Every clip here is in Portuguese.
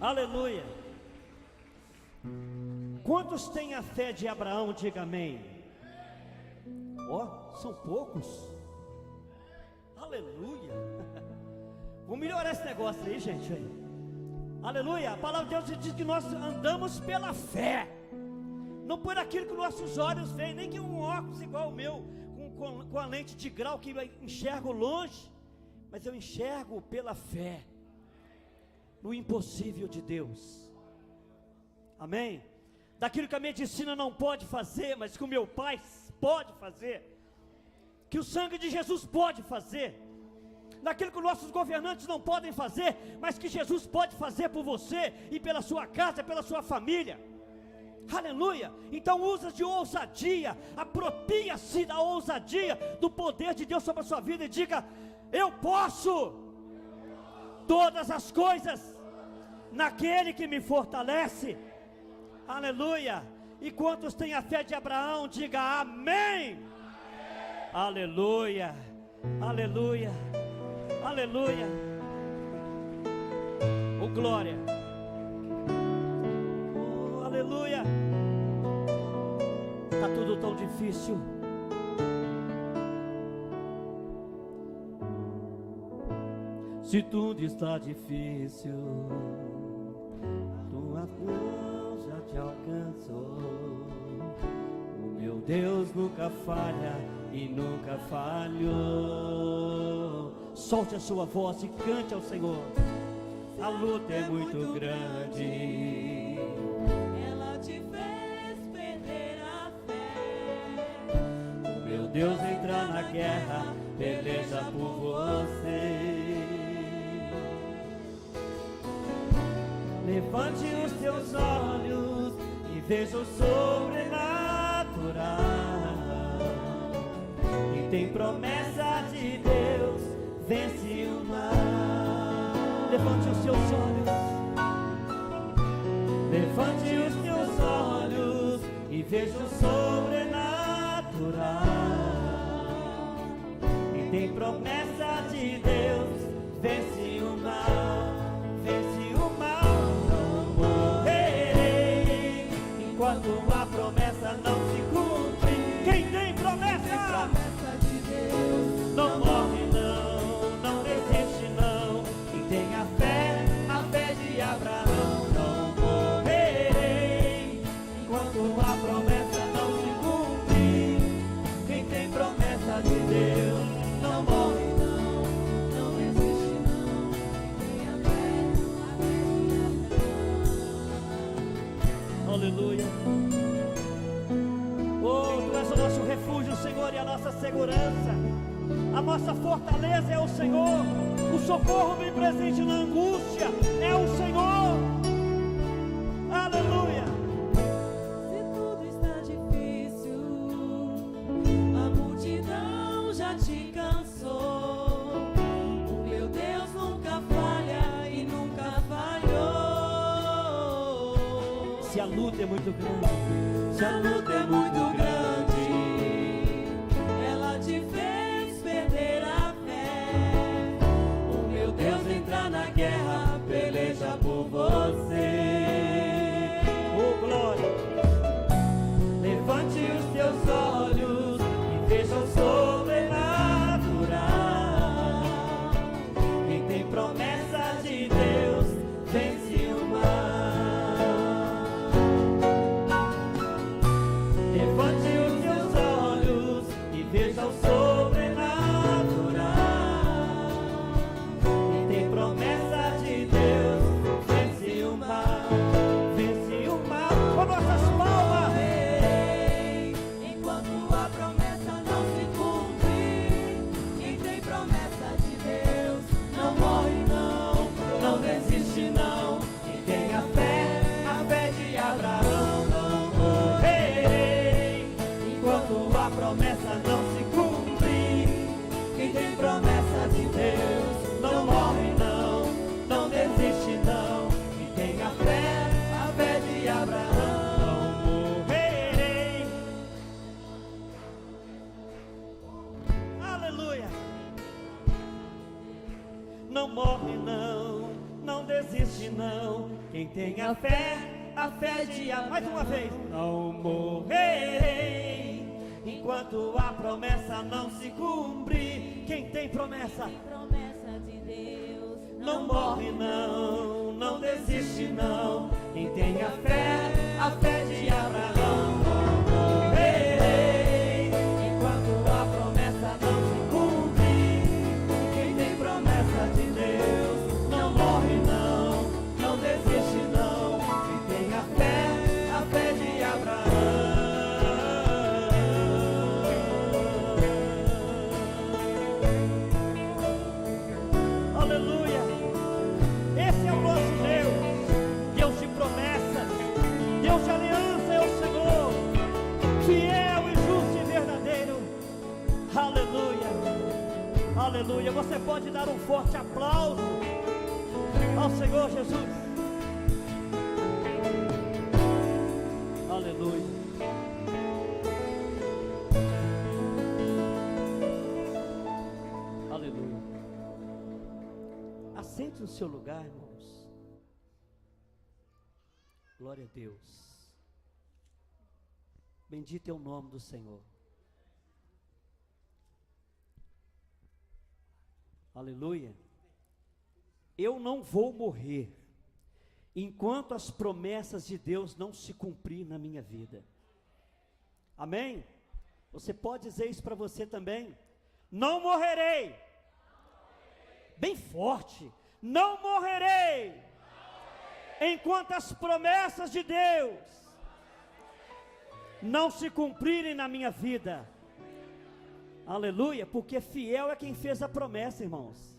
Aleluia. Quantos têm a fé de Abraão? Diga amém. Ó, são poucos. Aleluia. Vamos melhorar esse negócio aí, gente. Aleluia. A palavra de Deus diz que nós andamos pela fé, não por aquilo que nossos olhos veem, nem que um óculos igual o meu, com a lente de grau que eu enxergo longe, mas eu enxergo pela fé no impossível de Deus. Amém? Daquilo que a medicina não pode fazer, mas que o meu Pai pode fazer, que o sangue de Jesus pode fazer, daquilo que os nossos governantes não podem fazer, mas que Jesus pode fazer por você e pela sua casa, pela sua família. Aleluia. Então usa de ousadia, apropria-se da ousadia, do poder de Deus sobre a sua vida e diga: eu posso todas as coisas naquele que me fortalece. Aleluia. E quantos têm a fé de Abraão? Diga amém. Aleluia. Aleluia. Aleluia. Oh glória. Oh aleluia. Está tudo tão difícil. Se tudo está difícil, tua mão já te alcançou. O meu Deus nunca falha e nunca falhou. Solte a sua voz e cante ao Senhor. A luta é muito grande, ela te fez perder a fé. o meu Deus entra na guerra, peleja por você. Levante os teus olhos e veja o sobrenatural. Quem tem promessa de Deus vence o mal. Levante os seus olhos. Levante os teus olhos e veja o sobrenatural. Quem tem promessa de Deus vence o mal. Vence o mal. Não morrerei enquanto a promessa não se cumpre. Quem tem promessa De Deus, não morre não, não desiste não. Quem tem a fé de Abraão. Não morrerei enquanto a promessa não se cumpre. Quem tem promessa de Deus não morre não, não existe não. Tem a fé de aleluia. Oh, tu és o nosso refúgio, Senhor, e a nossa segurança. A nossa fortaleza é o Senhor. O socorro bem presente na angústia é o Senhor. Aleluia. Se tudo está difícil, a multidão já te cansou. O meu Deus nunca falha e nunca falhou. Se a luta é muito grande, Se a luta é muito grande, ela te fez perder a fé. O meu Deus entra na guerra, peleja por você. oh glória. Levante os teus olhos e veja o sobrenatural. Quem tem promessa de Deus vence o mal. Levante os teus olhos e veja o sobrenatural. Quem tem promessa de Deus vence o mal. Vence o mal com nossas palmas. Enquanto a promessa não se cumpre, quem tem promessa de Deus não morre não, não desiste não. Quem tem a fé de Abraão. Não morrerei enquanto a promessa não se cumpre. Quem tem promessa de Deus não morre não, não desiste não. Quem tem a fé de Abraão. Não morrerei. Aleluia. Não morre não, não desiste não. Quem tem a fé de Abraão. Mais uma vez. Não morrerei enquanto a promessa não se cumprir. Quem tem promessa? Promessa de Deus. Não morre não, não desiste não. Quem tem a fé de Abraão. Não morrerei enquanto a promessa não se cumprir. Quem tem promessa de Deus não morre não, não desiste não. Quem tem a fé de Abraão. Aleluia. Esse é o nosso Deus, Deus de promessa, Deus de aliança é o Senhor, fiel e justo e verdadeiro. Aleluia, aleluia. Você pode dar um forte aplauso ao Senhor Jesus. Aleluia. Aleluia. Assente no seu lugar, irmãos. Glória a Deus. Bendito é o nome do Senhor. Aleluia. Eu não vou morrer enquanto as promessas de Deus não se cumprir na minha vida. Amém? Você pode dizer isso para você também? Não morrerei. Bem forte. Não morrerei enquanto as promessas de Deus não se cumprirem na minha vida. Aleluia, porque fiel é quem fez a promessa, irmãos.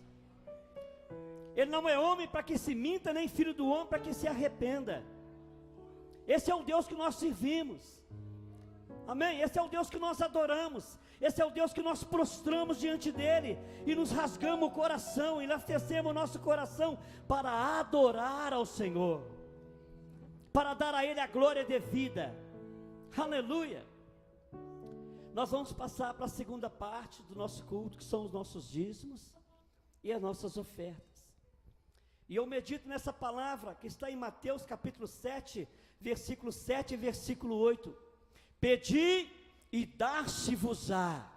Ele não é homem para que se minta, nem filho do homem para que se arrependa. Esse é o Deus que nós servimos. Amém? Esse é o Deus que nós adoramos. Esse é o Deus que nós prostramos diante dele e nos rasgamos o coração, enlacecemos o nosso coração para adorar ao Senhor, para dar a ele a glória devida. Aleluia. Nós vamos passar para a segunda parte do nosso culto, que são os nossos dízimos e as nossas ofertas. E eu medito nessa palavra que está em Mateus capítulo 7, versículo 7 e versículo 8. Pedi e dar-se-vos-á,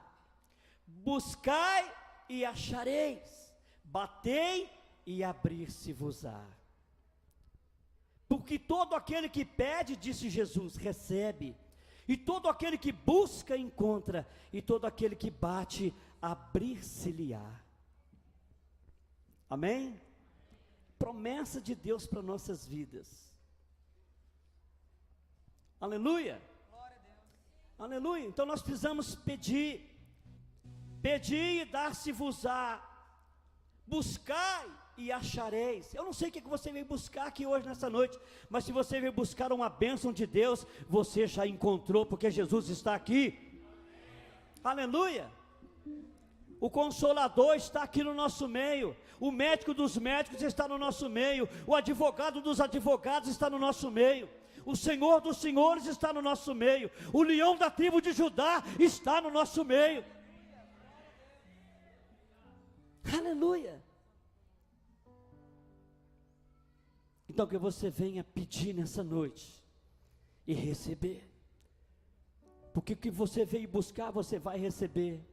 buscai e achareis, batei e abrir-se-vos-á. Porque todo aquele que pede, disse Jesus, recebe, e todo aquele que busca, encontra, e todo aquele que bate, abrir-se-lhe-á. Amém? Promessa de Deus para nossas vidas. Aleluia. Aleluia. Então nós precisamos pedir. Pedi e dar-se-vos-á, buscai e achareis. Eu não sei o que você veio buscar aqui hoje nessa noite, mas se você veio buscar uma bênção de Deus, você já encontrou, porque Jesus está aqui. Aleluia. O Consolador está aqui no nosso meio, o médico dos médicos está no nosso meio, o advogado dos advogados está no nosso meio, o Senhor dos senhores está no nosso meio, o leão da tribo de Judá está no nosso meio. Aleluia. Então que você venha pedir nessa noite e receber, porque o que você veio buscar, você vai receber.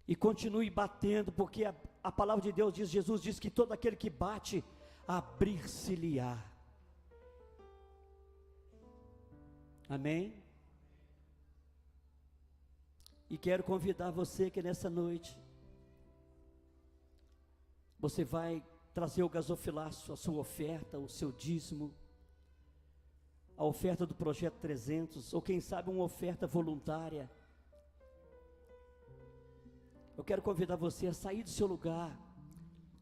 E continue batendo, porque a palavra de Deus diz, Jesus diz que todo aquele que bate, abrir-se-lhe-á. Amém? E quero convidar você que nessa noite, você vai trazer o gasofilaço, a sua oferta, o seu dízimo, a oferta do Projeto 300, ou quem sabe uma oferta voluntária. Eu quero convidar você a sair do seu lugar,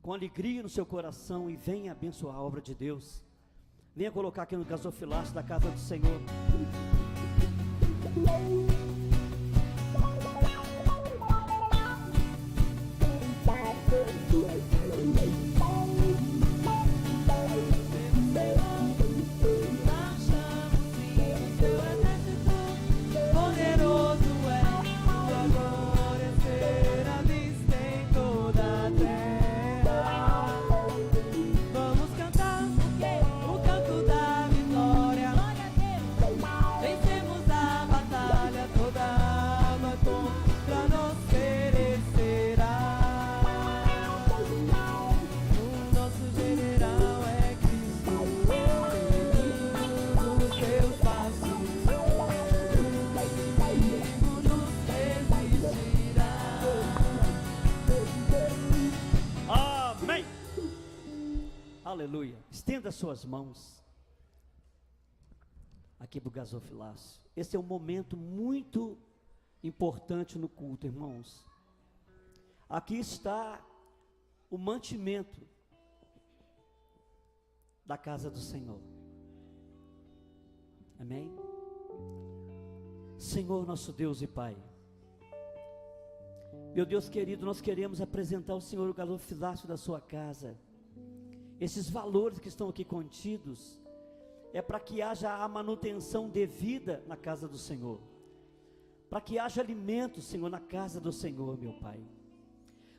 com alegria no seu coração, e venha abençoar a obra de Deus. Venha colocar aqui no gasofilaço da casa do Senhor. Aleluia. Estenda suas mãos aqui para o gasofilácio. Esse é um momento muito importante no culto, irmãos. Aqui está o mantimento da casa do Senhor. Amém? Senhor nosso Deus e Pai, meu Deus querido, nós queremos apresentar ao Senhor o gasofilácio da sua casa. Esses valores que estão aqui contidos é para que haja a manutenção devida na casa do Senhor, para que haja alimento, Senhor, na casa do Senhor, meu Pai,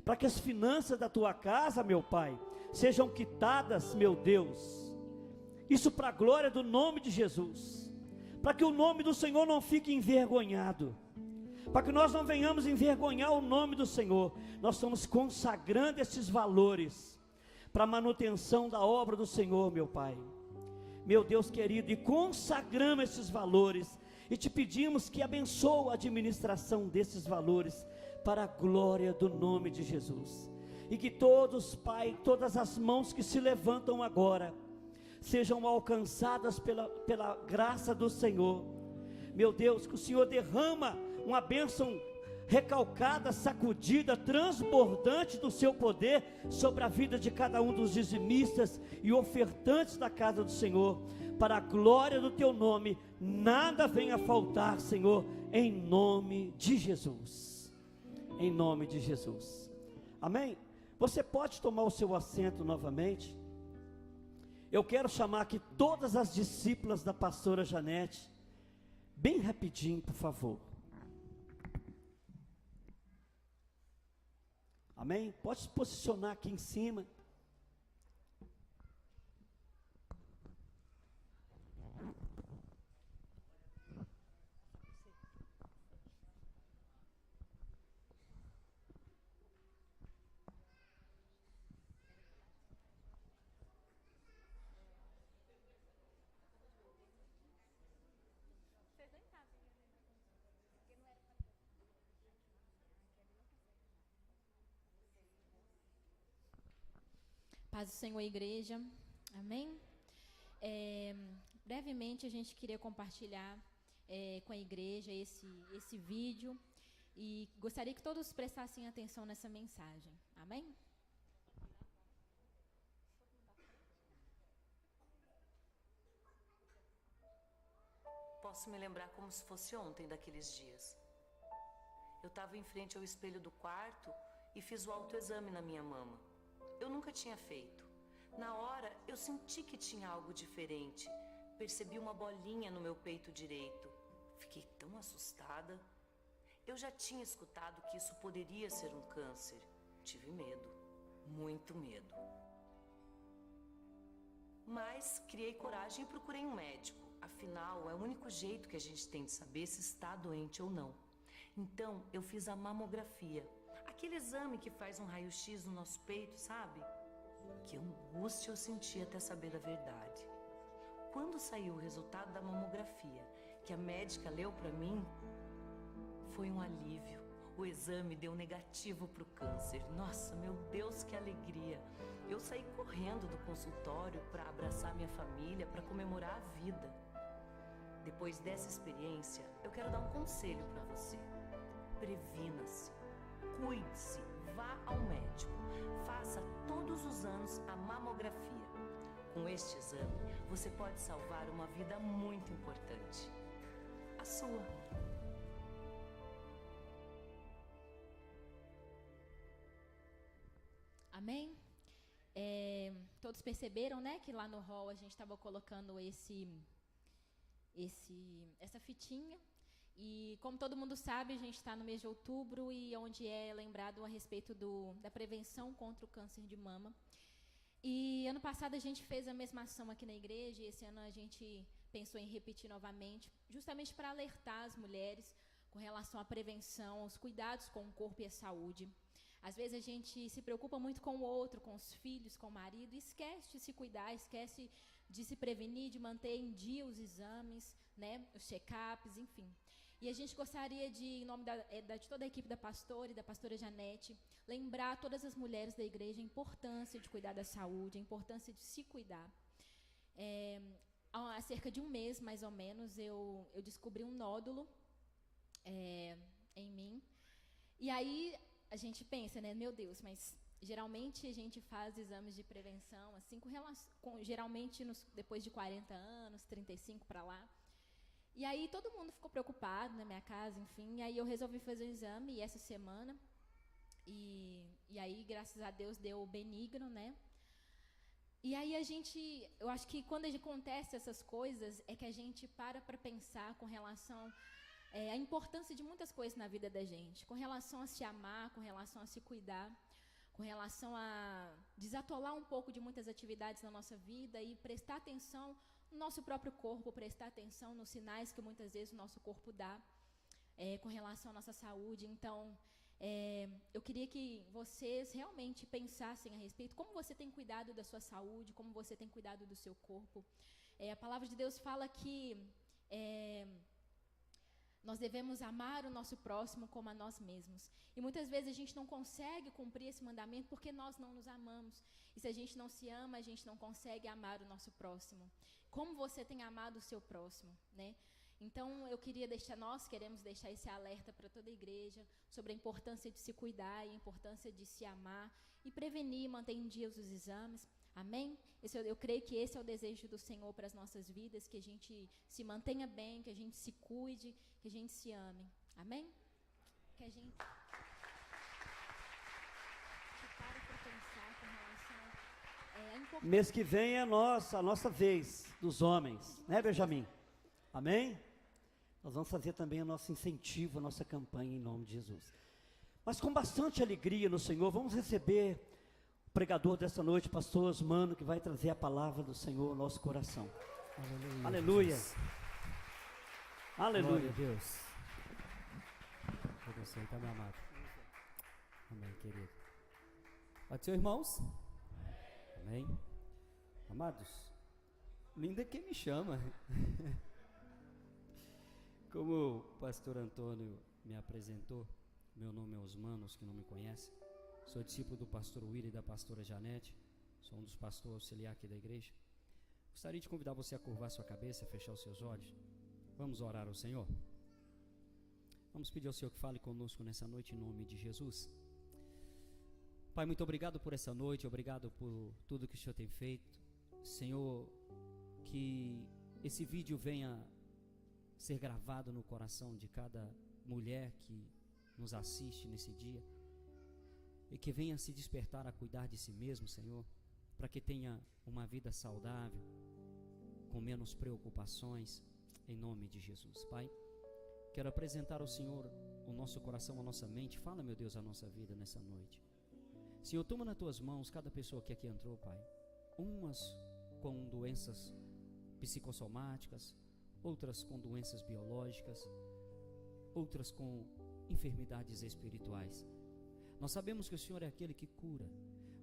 para que as finanças da tua casa, meu Pai, sejam quitadas, meu Deus, isso para a glória do nome de Jesus, para que o nome do Senhor não fique envergonhado, para que nós não venhamos envergonhar o nome do Senhor. Nós estamos consagrando esses valores para a manutenção da obra do Senhor, meu Pai, meu Deus querido, e consagramos esses valores, e te pedimos que abençoe a administração desses valores, para a glória do nome de Jesus, e que todos, Pai, todas as mãos que se levantam agora, sejam alcançadas pela graça do Senhor, meu Deus, que o Senhor derrama uma bênção recalcada, sacudida, transbordante do seu poder sobre a vida de cada um dos dizimistas e ofertantes da casa do Senhor, para a glória do teu nome, nada venha faltar, Senhor, em nome de Jesus, em nome de Jesus, amém? Você pode tomar o seu assento novamente. Eu quero chamar aqui todas as discípulas da pastora Janete, bem rapidinho, por favor. Amém? Pode se posicionar aqui em cima. Paz do Senhor, igreja, amém? Brevemente a gente queria compartilhar com a igreja esse vídeo, e gostaria que todos prestassem atenção nessa mensagem, amém? Posso me lembrar como se fosse ontem daqueles dias. Eu estava em frente ao espelho do quarto e fiz o autoexame na minha mama. Eu nunca tinha feito. Na hora, eu senti que tinha algo diferente. Percebi uma bolinha no meu peito direito. Fiquei tão assustada. Eu já tinha escutado que isso poderia ser um câncer. Tive medo, muito medo. Mas criei coragem e procurei um médico. Afinal, é o único jeito que a gente tem de saber se está doente ou não. Então, eu fiz a mamografia. Aquele exame que faz um raio-x no nosso peito, sabe? Que angústia eu senti até saber a verdade. Quando saiu o resultado da mamografia, que a médica leu pra mim, foi um alívio. O exame deu negativo pro câncer. Nossa, meu Deus, que alegria! Eu saí correndo do consultório para abraçar minha família, para comemorar a vida. Depois dessa experiência, eu quero dar um conselho para você. Previna-se. Cuide-se, vá ao médico, faça todos os anos a mamografia. Com este exame, você pode salvar uma vida muito importante, a sua. Amém? Todos perceberam, né, que lá no hall a gente estava colocando essa fitinha. E como todo mundo sabe, a gente está no mês de outubro, e onde é lembrado a respeito da prevenção contra o câncer de mama. E ano passado a gente fez a mesma ação aqui na igreja, e esse ano a gente pensou em repetir novamente, justamente para alertar as mulheres com relação à prevenção, aos cuidados com o corpo e a saúde. Às vezes a gente se preocupa muito com o outro, com os filhos, com o marido, e esquece de se cuidar, esquece de se prevenir, de manter em dia os exames, né, os check-ups, enfim. E a gente gostaria de, em nome de toda a equipe da pastora e da pastora Janete, lembrar todas as mulheres da igreja a importância de cuidar da saúde, a importância de se cuidar. Há cerca de um mês, mais ou menos, eu descobri um nódulo em mim. E aí a gente pensa, né, meu Deus, mas geralmente a gente faz exames de prevenção, assim, geralmente depois de 40 anos, 35 para lá. E aí todo mundo ficou preocupado na minha casa, enfim. E aí eu resolvi fazer o exame essa semana. E aí, graças a Deus, deu benigno, né? E aí eu acho que quando acontece essas coisas, é que a gente para pensar com relação à importância de muitas coisas na vida da gente, com relação a se amar, com relação a se cuidar, com relação a desatolar um pouco de muitas atividades na nossa vida e prestar atenção no nosso próprio corpo, prestar atenção nos sinais que muitas vezes o nosso corpo dá com relação à nossa saúde. Então, eu queria que vocês realmente pensassem a respeito como você tem cuidado da sua saúde, como você tem cuidado do seu corpo. A palavra de Deus fala que nós devemos amar o nosso próximo como a nós mesmos. E muitas vezes a gente não consegue cumprir esse mandamento porque nós não nos amamos. E se a gente não se ama, a gente não consegue amar o nosso próximo. Como você tem amado o seu próximo, né? Então, nós queremos deixar esse alerta para toda a igreja sobre a importância de se cuidar e a importância de se amar e prevenir, manter em dia os exames. Amém? Eu creio que esse é o desejo do Senhor para as nossas vidas, que a gente se mantenha bem, que a gente se cuide, que a gente se ame. Amém? Que a gente para pensar com relação à importância. Mês que vem é a nossa vez dos homens, né, Benjamin? Amém? Nós vamos fazer também o nosso incentivo, a nossa campanha em nome de Jesus. Mas com bastante alegria no Senhor, vamos receber o pregador dessa noite, pastor Osmano, que vai trazer a palavra do Senhor ao nosso coração. Aleluia. Aleluia. Aleluia. Glória a Deus. Eu você, tá, meu amado? Amém, querido. Pode ser, irmãos? Amém. Amados, lindo é quem me chama. Como o pastor Antônio me apresentou, meu nome é Osmano, os que não me conhecem. Sou discípulo do pastor Willi e da pastora Janete. Sou um dos pastores auxiliares aqui da igreja. Gostaria de convidar você a curvar sua cabeça, fechar os seus olhos. Vamos orar ao Senhor. Vamos pedir ao Senhor que fale conosco nessa noite em nome de Jesus. Pai, muito obrigado por essa noite, obrigado por tudo que o Senhor tem feito. Senhor, que esse vídeo venha ser gravado no coração de cada mulher que nos assiste nesse dia e que venha se despertar a cuidar de si mesmo, Senhor, para que tenha uma vida saudável, com menos preocupações, em nome de Jesus. Pai, quero apresentar ao Senhor o nosso coração, a nossa mente. Fala, meu Deus, a nossa vida nessa noite. Senhor, toma nas tuas mãos cada pessoa que aqui entrou, Pai, umas com doenças psicossomáticas, outras com doenças biológicas, outras com enfermidades espirituais. Nós sabemos que o Senhor é aquele que cura.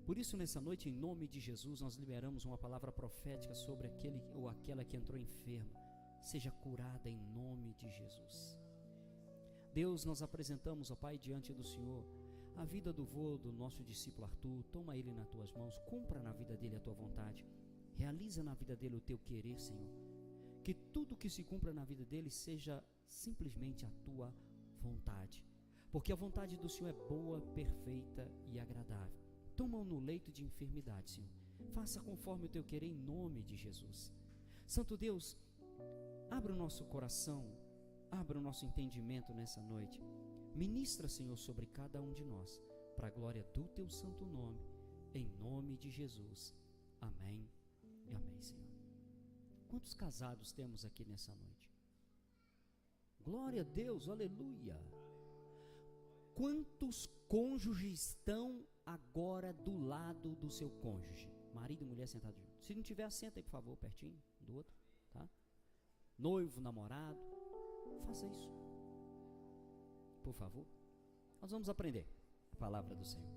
Por isso, nessa noite, em nome de Jesus, nós liberamos uma palavra profética sobre aquele ou aquela que entrou enferma. Seja curada em nome de Jesus. Deus, nós apresentamos, ó Pai, diante do Senhor, a vida do vô do nosso discípulo Arthur. Toma ele nas tuas mãos, cumpra na vida dele a tua vontade, realiza na vida dele o teu querer, Senhor. Que tudo que se cumpra na vida dele seja simplesmente a tua vontade, porque a vontade do Senhor é boa, perfeita e agradável. Toma-o no leito de enfermidade, Senhor. Faça conforme o teu querer em nome de Jesus. Santo Deus, abra o nosso coração, abra o nosso entendimento nessa noite. Ministra, Senhor, sobre cada um de nós, para a glória do teu santo nome, em nome de Jesus. Amém e amém, Senhor. Quantos casados temos aqui nessa noite? Glória a Deus, aleluia. Quantos cônjuges estão agora do lado do seu cônjuge? Marido e mulher sentados juntos. Se não tiver, senta aí, por favor, pertinho um do outro, tá? Noivo, namorado, faça isso, por favor. Nós vamos aprender a palavra do Senhor.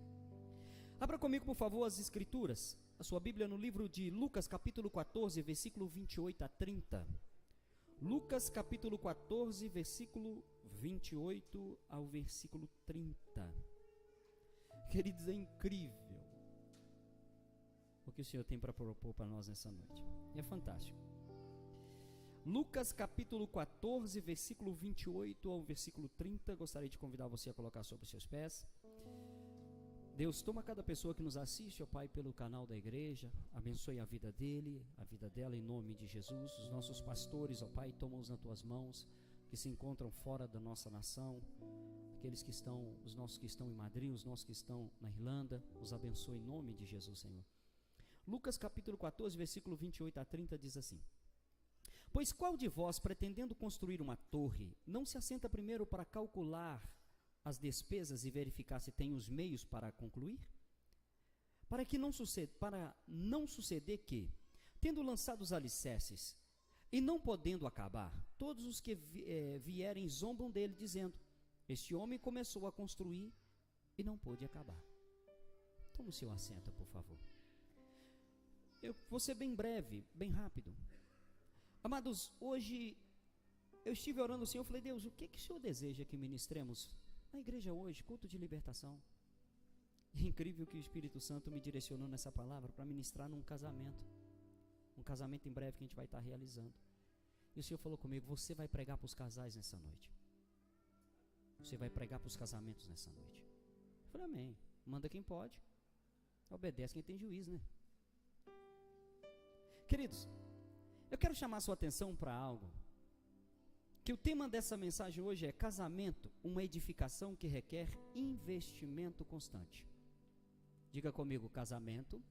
Abra comigo, por favor, as escrituras, a sua Bíblia no livro de Lucas, capítulo 14, versículo 28 a 30. Lucas capítulo 14, versículo 28 ao versículo 30. Queridos, é incrível o que o Senhor tem para propor para nós nessa noite. É fantástico. Lucas capítulo 14, versículo 28 ao versículo 30. Gostaria de convidar você a colocar sobre os seus pés. Deus, toma cada pessoa que nos assiste, ó Pai, pelo canal da igreja, abençoe a vida dele, a vida dela, em nome de Jesus. Os nossos pastores, ó Pai, toma-os nas tuas mãos, que se encontram fora da nossa nação, aqueles que estão, os nossos que estão em Madrid, os nossos que estão na Irlanda, os abençoe em nome de Jesus, Senhor. Lucas capítulo 14, versículo 28 a 30 diz assim: Pois qual de vós, pretendendo construir uma torre, não se assenta primeiro para calcular as despesas e verificar se tem os meios para concluir? Para não suceder que, tendo lançado os alicerces e não podendo acabar, todos os que vierem zombam dele, dizendo: Este homem começou a construir e não pôde acabar. Toma o seu assento, por favor. Eu vou ser bem breve, bem rápido. Amados, hoje eu estive orando ao Senhor, eu falei: Deus, o que o Senhor deseja que ministremos na igreja hoje, culto de libertação? É incrível que o Espírito Santo me direcionou nessa palavra para ministrar num casamento. Um casamento em breve que a gente vai estar realizando. E o Senhor falou comigo: você vai pregar para os casais nessa noite. Você vai pregar para os casamentos nessa noite. Eu falei: amém. Manda quem pode, obedece quem tem juízo, né? Queridos, eu quero chamar a sua atenção para algo. Que o tema dessa mensagem hoje é casamento, uma edificação que requer investimento constante. Diga comigo: casamento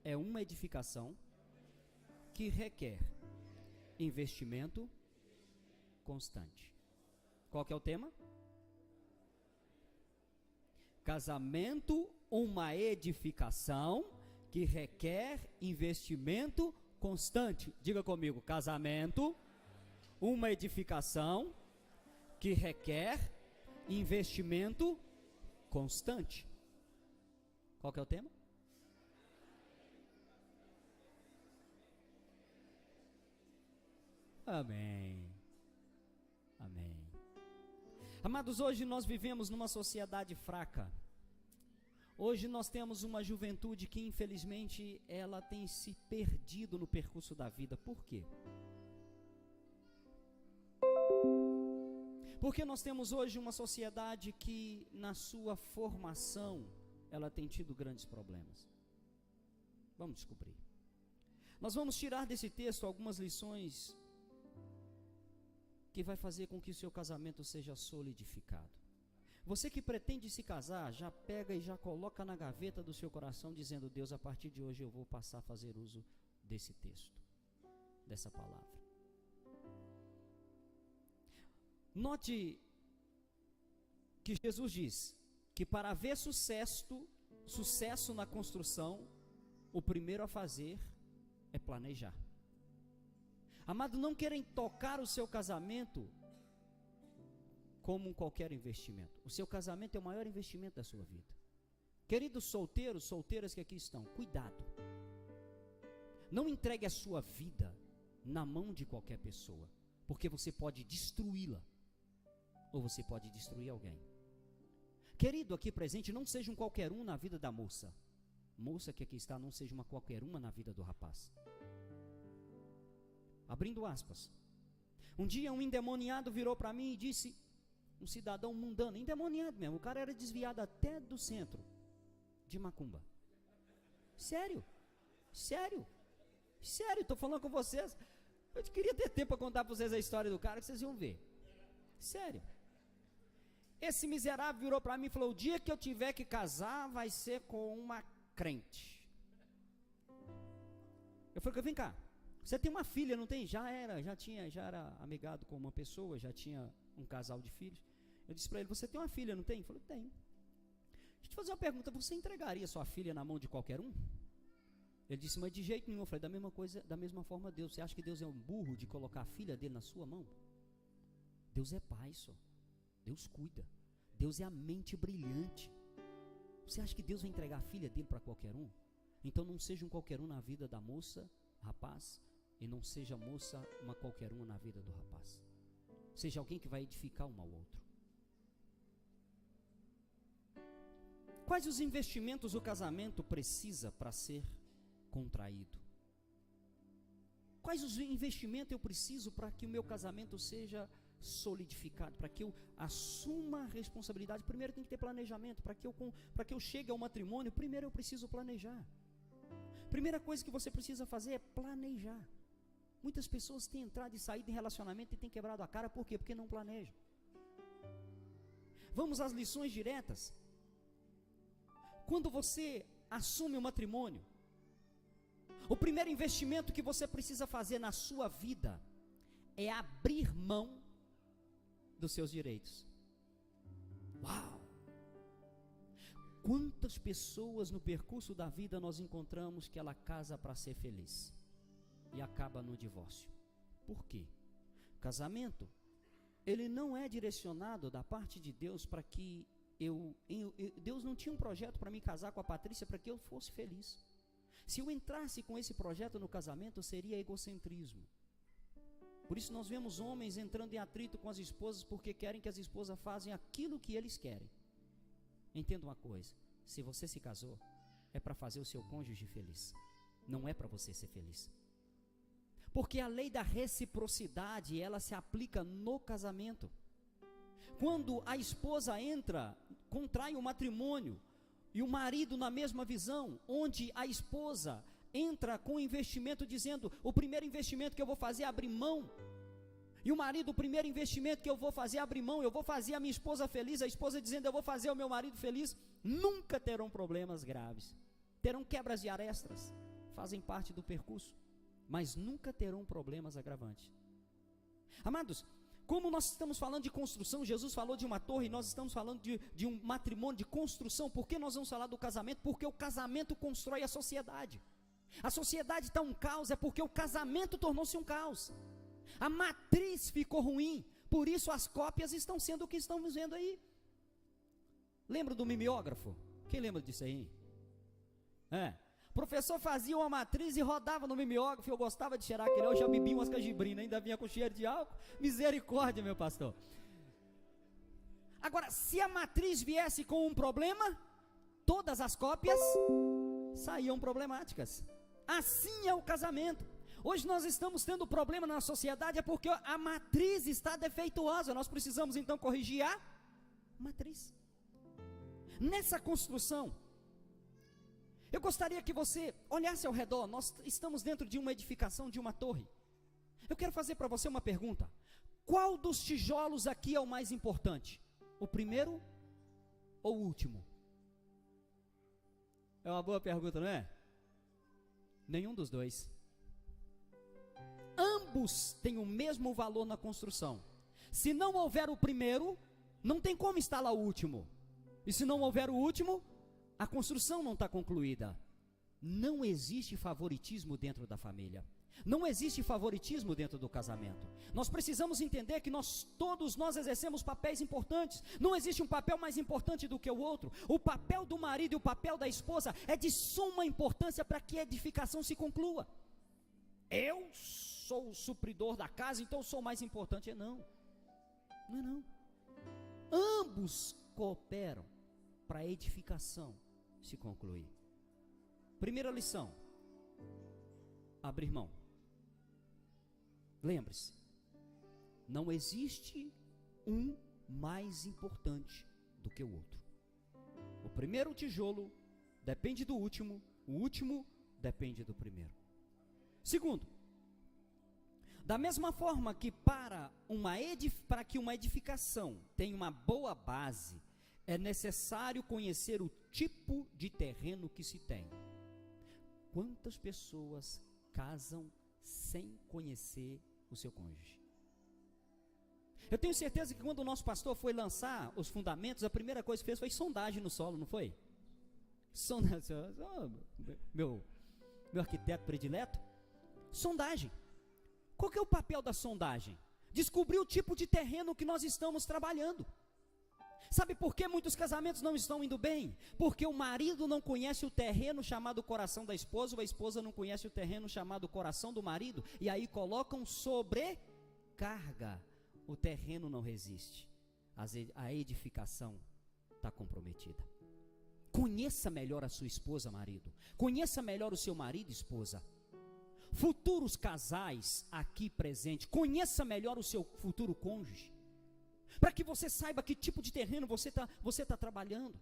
é uma edificação que requer investimento constante. Qual que é o tema? Casamento, uma edificação que requer investimento constante. Diga comigo: casamento, uma edificação que requer investimento constante. Qual que é o tema? Amém. Amém. Amados, hoje nós vivemos numa sociedade fraca. Hoje nós temos uma juventude que infelizmente ela tem se perdido no percurso da vida. Por quê? Porque nós temos hoje uma sociedade que na sua formação ela tem tido grandes problemas. Vamos descobrir. Nós vamos tirar desse texto algumas lições que vai fazer com que o seu casamento seja solidificado. Você que pretende se casar, já pega e já coloca na gaveta do seu coração, dizendo: Deus, a partir de hoje eu vou passar a fazer uso desse texto, dessa palavra. Note que Jesus diz que para haver sucesso na construção, o primeiro a fazer é planejar. Amado, não querem tocar o seu casamento como qualquer investimento. O seu casamento é o maior investimento da sua vida. Queridos solteiros, solteiras que aqui estão, cuidado. Não entregue a sua vida na mão de qualquer pessoa, porque você pode destruí-la, ou você pode destruir alguém. Querido aqui presente, não seja um qualquer um na vida da moça. Moça que aqui está, não seja uma qualquer uma na vida do rapaz. Abrindo aspas. Um dia um endemoniado virou para mim e disse, um cidadão mundano, endemoniado mesmo, o cara era desviado até do centro de macumba. Sério, estou falando com vocês. Eu queria ter tempo para contar para vocês a história do cara, que vocês iam ver. Sério. Esse miserável virou para mim e falou: o dia que eu tiver que casar vai ser com uma crente. Eu falei: vem cá, você tem uma filha, não tem? Já era amigado com uma pessoa, já tinha um casal de filhos. Eu disse para ele: você tem uma filha, não tem? Ele falou: tenho. Deixa eu te fazer uma pergunta, você entregaria sua filha na mão de qualquer um? Ele disse: mas de jeito nenhum. Eu falei: da mesma forma Deus. Você acha que Deus é um burro de colocar a filha dele na sua mão? Deus é pai só. Deus cuida. Deus é a mente brilhante. Você acha que Deus vai entregar a filha dele para qualquer um? Então não seja um qualquer um na vida da moça, rapaz, E não seja moça uma qualquer uma na vida do rapaz. Seja alguém que vai edificar um ao outro. Quais os investimentos o casamento precisa para ser contraído? Quais os investimentos eu preciso para que o meu casamento seja solidificado, para que eu assuma a responsabilidade? Primeiro tem que ter planejamento. Para que eu chegue ao matrimônio, primeiro eu preciso planejar. Primeira coisa que você precisa fazer é planejar. Muitas pessoas têm entrado e saído em relacionamento e têm quebrado a cara. Por quê? Porque não planejam. Vamos às lições diretas. Quando você assume o matrimônio, o primeiro investimento que você precisa fazer na sua vida é abrir mão dos seus direitos. Uau! Quantas pessoas no percurso da vida nós encontramos que ela casa para ser feliz e acaba no divórcio? Por quê? Casamento, ele não é direcionado da parte de Deus para que Deus não tinha um projeto para me casar com a Patrícia para que eu fosse feliz. Se eu entrasse com esse projeto no casamento, seria egocentrismo. Por isso nós vemos homens entrando em atrito com as esposas porque querem que as esposas façam aquilo que eles querem. Entenda uma coisa: se você se casou, é para fazer o seu cônjuge feliz, não é para você ser feliz. Porque a lei da reciprocidade, ela se aplica no casamento. Quando a esposa contrai um matrimônio, e o marido na mesma visão, onde a esposa entra com investimento dizendo: o primeiro investimento que eu vou fazer é abrir mão, e o marido, o primeiro investimento que eu vou fazer é abrir mão, eu vou fazer a minha esposa feliz, a esposa dizendo: eu vou fazer o meu marido feliz, nunca terão problemas graves, terão quebras de arestas, fazem parte do percurso, mas nunca terão problemas agravantes. Amados, como nós estamos falando de construção, Jesus falou de uma torre, nós estamos falando de um matrimônio, de construção. Por que nós vamos falar do casamento? Porque o casamento constrói a sociedade. A sociedade está um caos, é porque o casamento tornou-se um caos. A matriz ficou ruim, por isso as cópias estão sendo o que estamos vendo aí. Lembra do mimeógrafo? Quem lembra disso aí? O professor fazia uma matriz e rodava no mimeógrafo. Eu gostava de cheirar aquele, eu já bebi umas cajibrinas, ainda vinha com cheiro de álcool. Misericórdia, meu pastor. Agora, se a matriz viesse com um problema, todas as cópias saíam problemáticas. Assim é o casamento. Hoje nós estamos tendo problema na sociedade, é porque a matriz está defeituosa. Nós precisamos então corrigir a matriz. Nessa construção, eu gostaria que você olhasse ao redor. Nós estamos dentro de uma edificação, de uma torre. Eu quero fazer para você uma pergunta: qual dos tijolos aqui é o mais importante? O primeiro ou o último? É uma boa pergunta, não é? Nenhum dos dois. Ambos têm o mesmo valor na construção. Se não houver o primeiro, não tem como instalar o último. E se não houver o último, a construção não está concluída. Não existe favoritismo dentro da família. Não existe favoritismo dentro do casamento. Nós precisamos entender que todos nós exercemos papéis importantes. Não existe um papel mais importante do que o outro. O papel do marido e o papel da esposa é de suma importância para que a edificação se conclua. Eu sou o supridor da casa, então eu sou o mais importante. Não é não. Ambos cooperam para a edificação se concluir. Primeira lição: abrir mão. Lembre-se, não existe um mais importante do que o outro. O primeiro tijolo depende do último, o último depende do primeiro. Segundo, da mesma forma que para que uma edificação tenha uma boa base, é necessário conhecer o tipo de terreno que se tem. Quantas pessoas casam sem conhecer o seu cônjuge? Eu tenho certeza que quando o nosso pastor foi lançar os fundamentos, a primeira coisa que fez foi sondagem no solo, não foi? Meu arquiteto predileto. Sondagem. Qual que é o papel da sondagem? Descobrir o tipo de terreno que nós estamos trabalhando. Sabe por que muitos casamentos não estão indo bem? Porque o marido não conhece o terreno chamado coração da esposa, ou a esposa não conhece o terreno chamado coração do marido, e aí colocam sobrecarga. O terreno não resiste, a edificação está comprometida. Conheça melhor a sua esposa, marido. Conheça melhor o seu marido, esposa. Futuros casais aqui presentes, conheça melhor o seu futuro cônjuge, para que você saiba que tipo de terreno você tá trabalhando,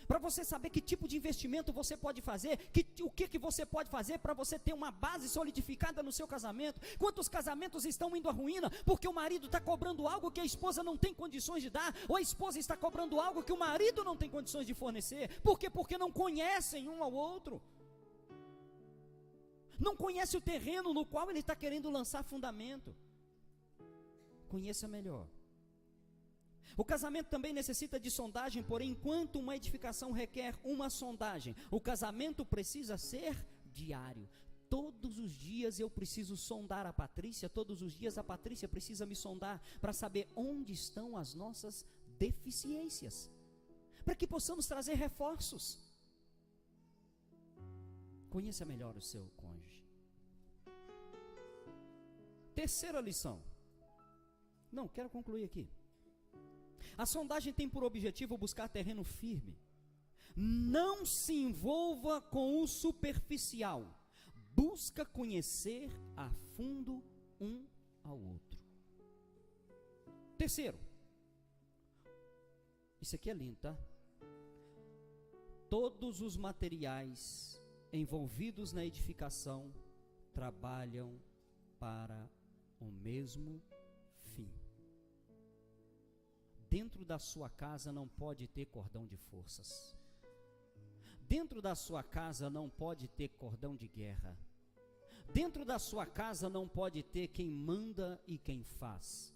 para você saber que tipo de investimento você pode fazer, o que você pode fazer para você ter uma base solidificada no seu casamento. Quantos casamentos estão indo à ruína, porque o marido está cobrando algo que a esposa não tem condições de dar, ou a esposa está cobrando algo que o marido não tem condições de fornecer. Por quê? Porque não conhecem um ao outro, não conhece o terreno no qual ele está querendo lançar fundamento. Conheça melhor. O casamento também necessita de sondagem, porém, enquanto uma edificação requer uma sondagem, o casamento precisa ser diário. Todos os dias eu preciso sondar a Patrícia, todos os dias a Patrícia precisa me sondar, para saber onde estão as nossas deficiências, para que possamos trazer reforços. Conheça melhor o seu cônjuge. Terceira lição. Não, quero concluir aqui. A sondagem tem por objetivo buscar terreno firme. Não se envolva com o superficial. Busca conhecer a fundo um ao outro. Terceiro. Isso aqui é lindo, tá? Todos os materiais envolvidos na edificação trabalham para o mesmo fim. Dentro da sua casa não pode ter cordão de forças. Dentro da sua casa não pode ter cordão de guerra. Dentro da sua casa não pode ter quem manda e quem faz.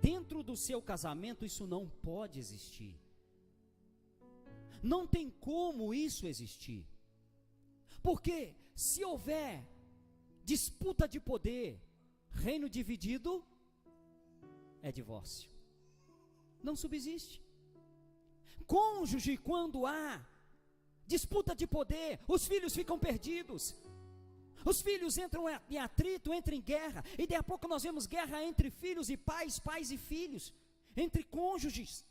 Dentro do seu casamento isso não pode existir. Não tem como isso existir. Porque se houver disputa de poder, reino dividido é divórcio. Não subsiste. Cônjuge, quando há disputa de poder, os filhos ficam perdidos. Os filhos entram em atrito, entram em guerra, e daqui a pouco nós vemos guerra entre filhos e pais, pais e filhos, entre cônjuges.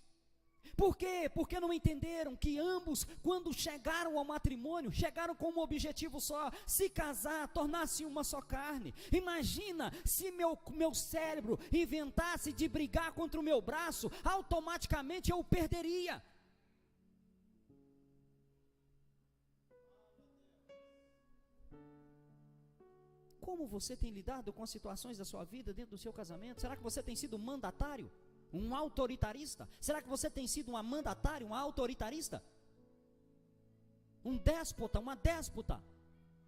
Por quê? Porque não entenderam que ambos, quando chegaram ao matrimônio, chegaram com um objetivo só: se casar, tornar-se uma só carne. Imagina se meu cérebro inventasse de brigar contra o meu braço, automaticamente eu o perderia. Como você tem lidado com as situações da sua vida dentro do seu casamento? Será que você tem sido mandatário? Um autoritarista? Será que você tem sido uma mandatária, uma autoritarista? Um déspota, uma déspota?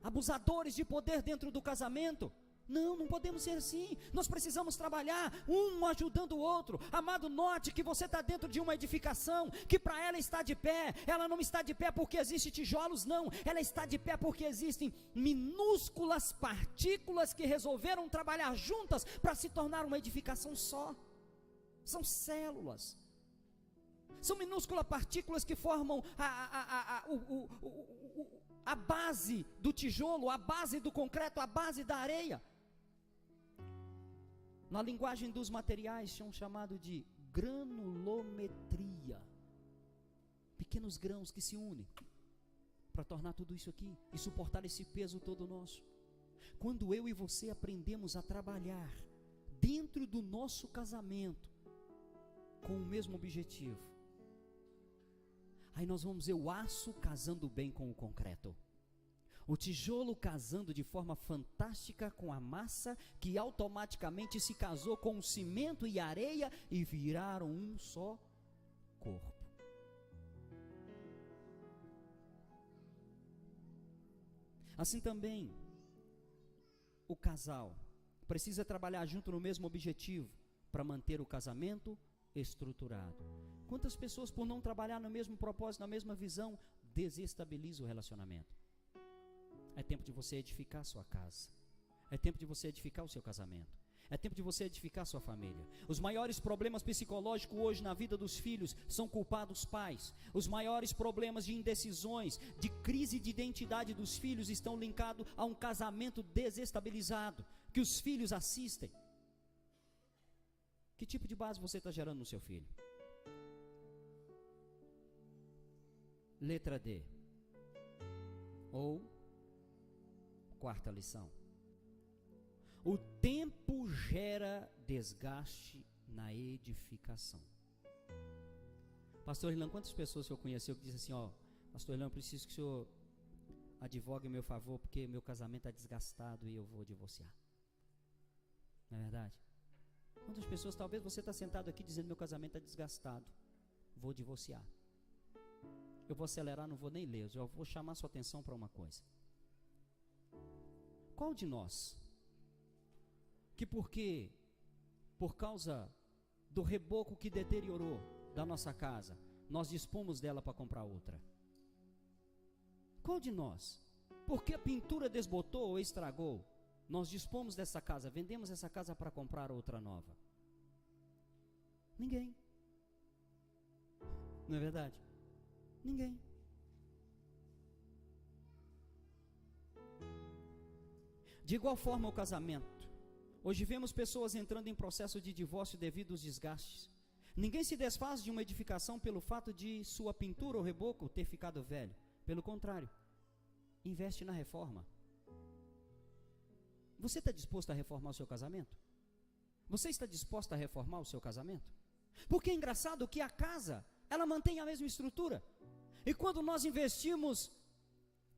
Abusadores de poder dentro do casamento? Não, não podemos ser assim. Nós precisamos trabalhar, um ajudando o outro. Amado, note que você está dentro de uma edificação que para ela está de pé. Ela não está de pé porque existem tijolos, não. Ela está de pé porque existem minúsculas partículas que resolveram trabalhar juntas para se tornar uma edificação só. São células. São minúsculas partículas que formam a base do tijolo, a base do concreto, a base da areia. Na linguagem dos materiais, são chamado de granulometria. Pequenos grãos que se unem para tornar tudo isso aqui e suportar esse peso todo nosso. Quando eu e você aprendemos a trabalhar dentro do nosso casamento com o mesmo objetivo, aí nós vamos ver o aço casando bem com o concreto, o tijolo casando de forma fantástica com a massa, que automaticamente se casou com o cimento e a areia e viraram um só corpo. Assim também o casal precisa trabalhar junto no mesmo objetivo para manter o casamento estruturado. Quantas pessoas, por não trabalhar no mesmo propósito, na mesma visão, desestabilizam o relacionamento? É tempo de você edificar a sua casa. É tempo de você edificar o seu casamento. É tempo de você edificar sua família. Os maiores problemas psicológicos hoje na vida dos filhos são culpados pais. Os maiores problemas de indecisões, de crise de identidade dos filhos estão linkados a um casamento desestabilizado, que os filhos assistem. Que tipo de base você está gerando no seu filho? Letra D. Ou, quarta lição. O tempo gera desgaste na edificação. Pastor Irlan, quantas pessoas o senhor conheceu que dizem assim, ó, Pastor Irlan, eu preciso que o senhor advogue em meu favor, porque meu casamento está desgastado e eu vou divorciar. Não é verdade? Quantas pessoas, talvez você está sentado aqui dizendo, meu casamento está desgastado, vou divorciar. Eu vou acelerar, não vou nem ler, eu vou chamar sua atenção para uma coisa. Qual de nós, que por causa do reboco que deteriorou da nossa casa, nós dispomos dela para comprar outra? Qual de nós, porque a pintura desbotou ou estragou, nós dispomos dessa casa, vendemos essa casa para comprar outra nova? Ninguém. Não é verdade? Ninguém. De igual forma o casamento. Hoje vemos pessoas entrando em processo de divórcio devido aos desgastes. Ninguém se desfaz de uma edificação pelo fato de sua pintura ou reboco ter ficado velho. Pelo contrário, investe na reforma. Você está disposto a reformar o seu casamento? Você está disposto a reformar o seu casamento? Porque é engraçado que a casa, ela mantém a mesma estrutura. E quando nós investimos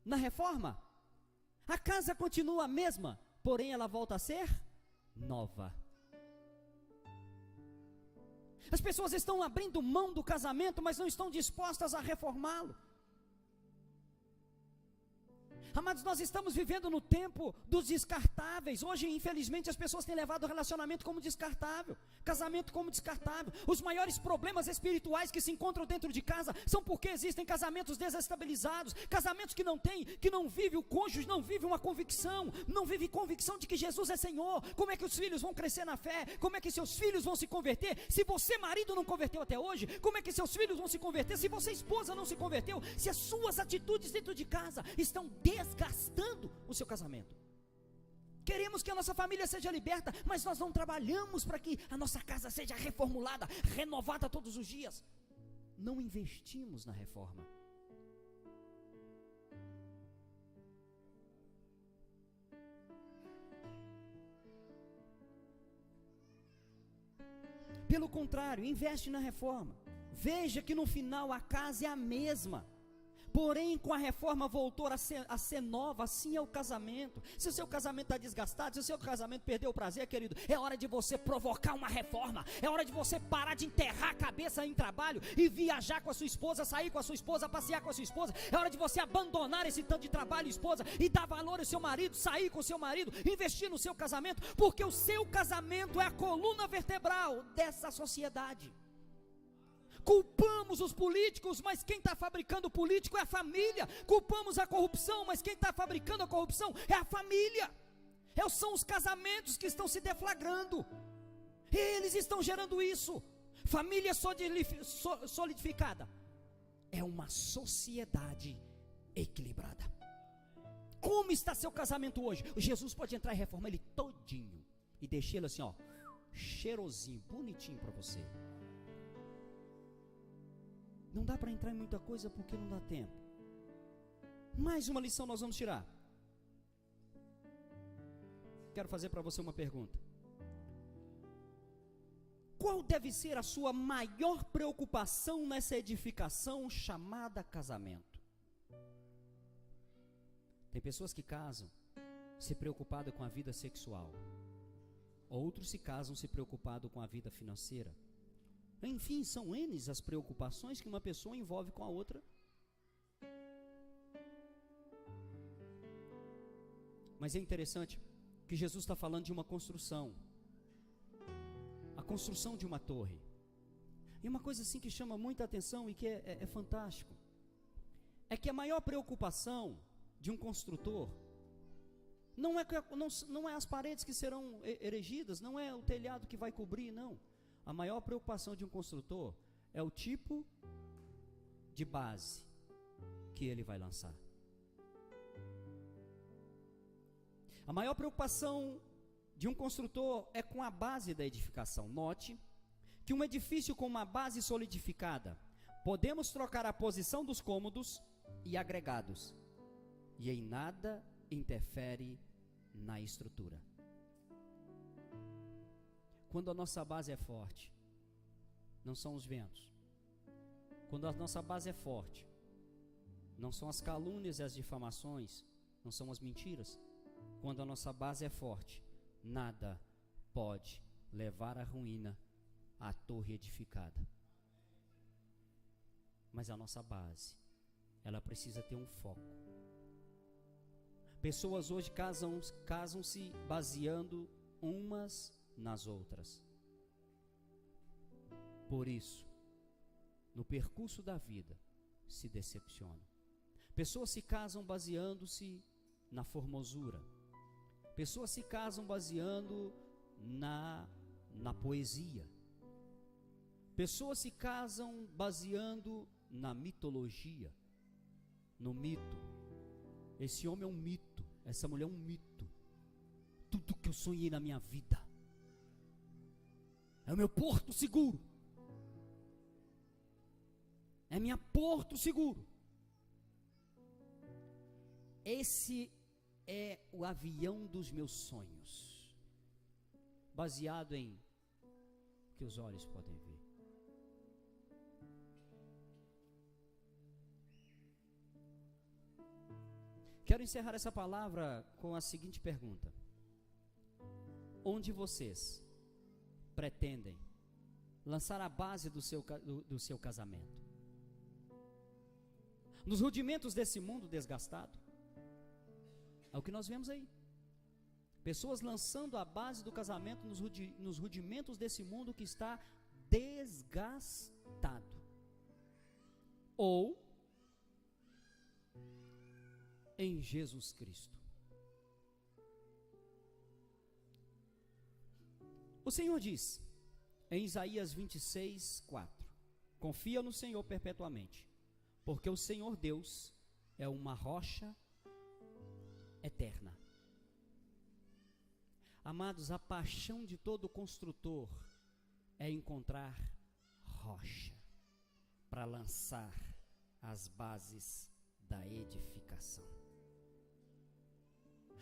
na reforma, a casa continua a mesma, porém ela volta a ser nova. As pessoas estão abrindo mão do casamento, mas não estão dispostas a reformá-lo. Amados, nós estamos vivendo no tempo dos descartáveis. Hoje, infelizmente, as pessoas têm levado o relacionamento como descartável, casamento como descartável. Os maiores problemas espirituais que se encontram dentro de casa são porque existem casamentos desestabilizados, casamentos que não vivem o cônjuge, não vive uma convicção, não vive convicção de que Jesus é Senhor. Como é que os filhos vão crescer na fé? Como é que seus filhos vão se converter? Se você, marido, não converteu até hoje, como é que seus filhos vão se converter? Se você, esposa, não se converteu, se as suas atitudes dentro de casa estão desgastando o seu casamento. Queremos que a nossa família seja liberta, mas nós não trabalhamos para que a nossa casa seja reformulada, renovada todos os dias. Não investimos na reforma. Pelo contrário, investe na reforma. Veja que no final a casa é a mesma. Porém, com a reforma voltou a ser nova. Assim é o casamento. Se o seu casamento está desgastado, se o seu casamento perdeu o prazer, querido, é hora de você provocar uma reforma. É hora de você parar de enterrar a cabeça em trabalho e viajar com a sua esposa, sair com a sua esposa, passear com a sua esposa. É hora de você abandonar esse tanto de trabalho, esposa, e dar valor ao seu marido, sair com o seu marido, investir no seu casamento, porque o seu casamento é a coluna vertebral dessa sociedade. Culpamos os políticos, mas quem está fabricando o político é a família. Culpamos a corrupção, mas quem está fabricando a corrupção é a família. São os casamentos que estão se deflagrando. Eles estão gerando isso. Família solidificada é uma sociedade equilibrada. Como está seu casamento hoje? Jesus pode entrar e reformar ele todinho e deixar ele assim, ó, cheirosinho, bonitinho para você. Não dá para entrar em muita coisa porque não dá tempo. Mais uma lição nós vamos tirar. Quero fazer para você uma pergunta. Qual deve ser a sua maior preocupação nessa edificação chamada casamento? Tem pessoas que casam se preocupadas com a vida sexual. Outros se casam se preocupados com a vida financeira. Enfim, são N as preocupações que uma pessoa envolve com a outra. Mas é interessante que Jesus está falando de uma construção. A construção de uma torre. E uma coisa assim que chama muita atenção e que é fantástico. É que a maior preocupação de um construtor Não é as paredes que serão erigidas, não é o telhado que vai cobrir, não. A maior preocupação de um construtor é o tipo de base que ele vai lançar. A maior preocupação de um construtor é com a base da edificação. Note que um edifício com uma base solidificada, podemos trocar a posição dos cômodos e agregados, e em nada interfere na estrutura. Quando a nossa base é forte, não são os ventos. Quando a nossa base é forte, não são as calúnias e as difamações, não são as mentiras. Quando a nossa base é forte, nada pode levar à ruína a torre edificada. Mas a nossa base, ela precisa ter um foco. Pessoas hoje casam-se baseando umas nas outras. Por isso, no percurso da vida, se decepcionam. Pessoas se casam baseando-se na formosura. Pessoas se casam baseando na poesia. Pessoas se casam baseando na mitologia, no mito. Esse homem é um mito, essa mulher é um mito. Tudo que eu sonhei na minha vida é o meu porto seguro. É minha porto seguro. Esse é o avião dos meus sonhos, baseado em o que os olhos podem ver. Quero encerrar essa palavra com a seguinte pergunta: onde vocês pretendem lançar a base do seu casamento? Nos rudimentos desse mundo desgastado? É o que nós vemos aí. Pessoas lançando a base do casamento nos rudimentos desse mundo que está desgastado. Ou em Jesus Cristo. O Senhor diz em Isaías 26:4: confia no Senhor perpetuamente, porque o Senhor Deus é uma rocha eterna. Amados, a paixão de todo construtor é encontrar rocha para lançar as bases da edificação.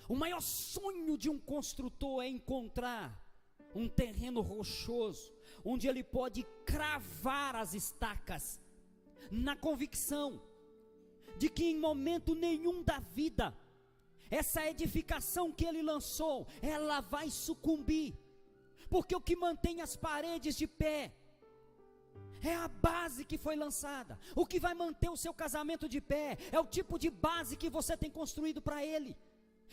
O maior sonho de um construtor é encontrar um terreno rochoso, onde ele pode cravar as estacas, na convicção de que em momento nenhum da vida, essa edificação que ele lançou, ela vai sucumbir, porque o que mantém as paredes de pé é a base que foi lançada. O que vai manter o seu casamento de pé é o tipo de base que você tem construído para ele.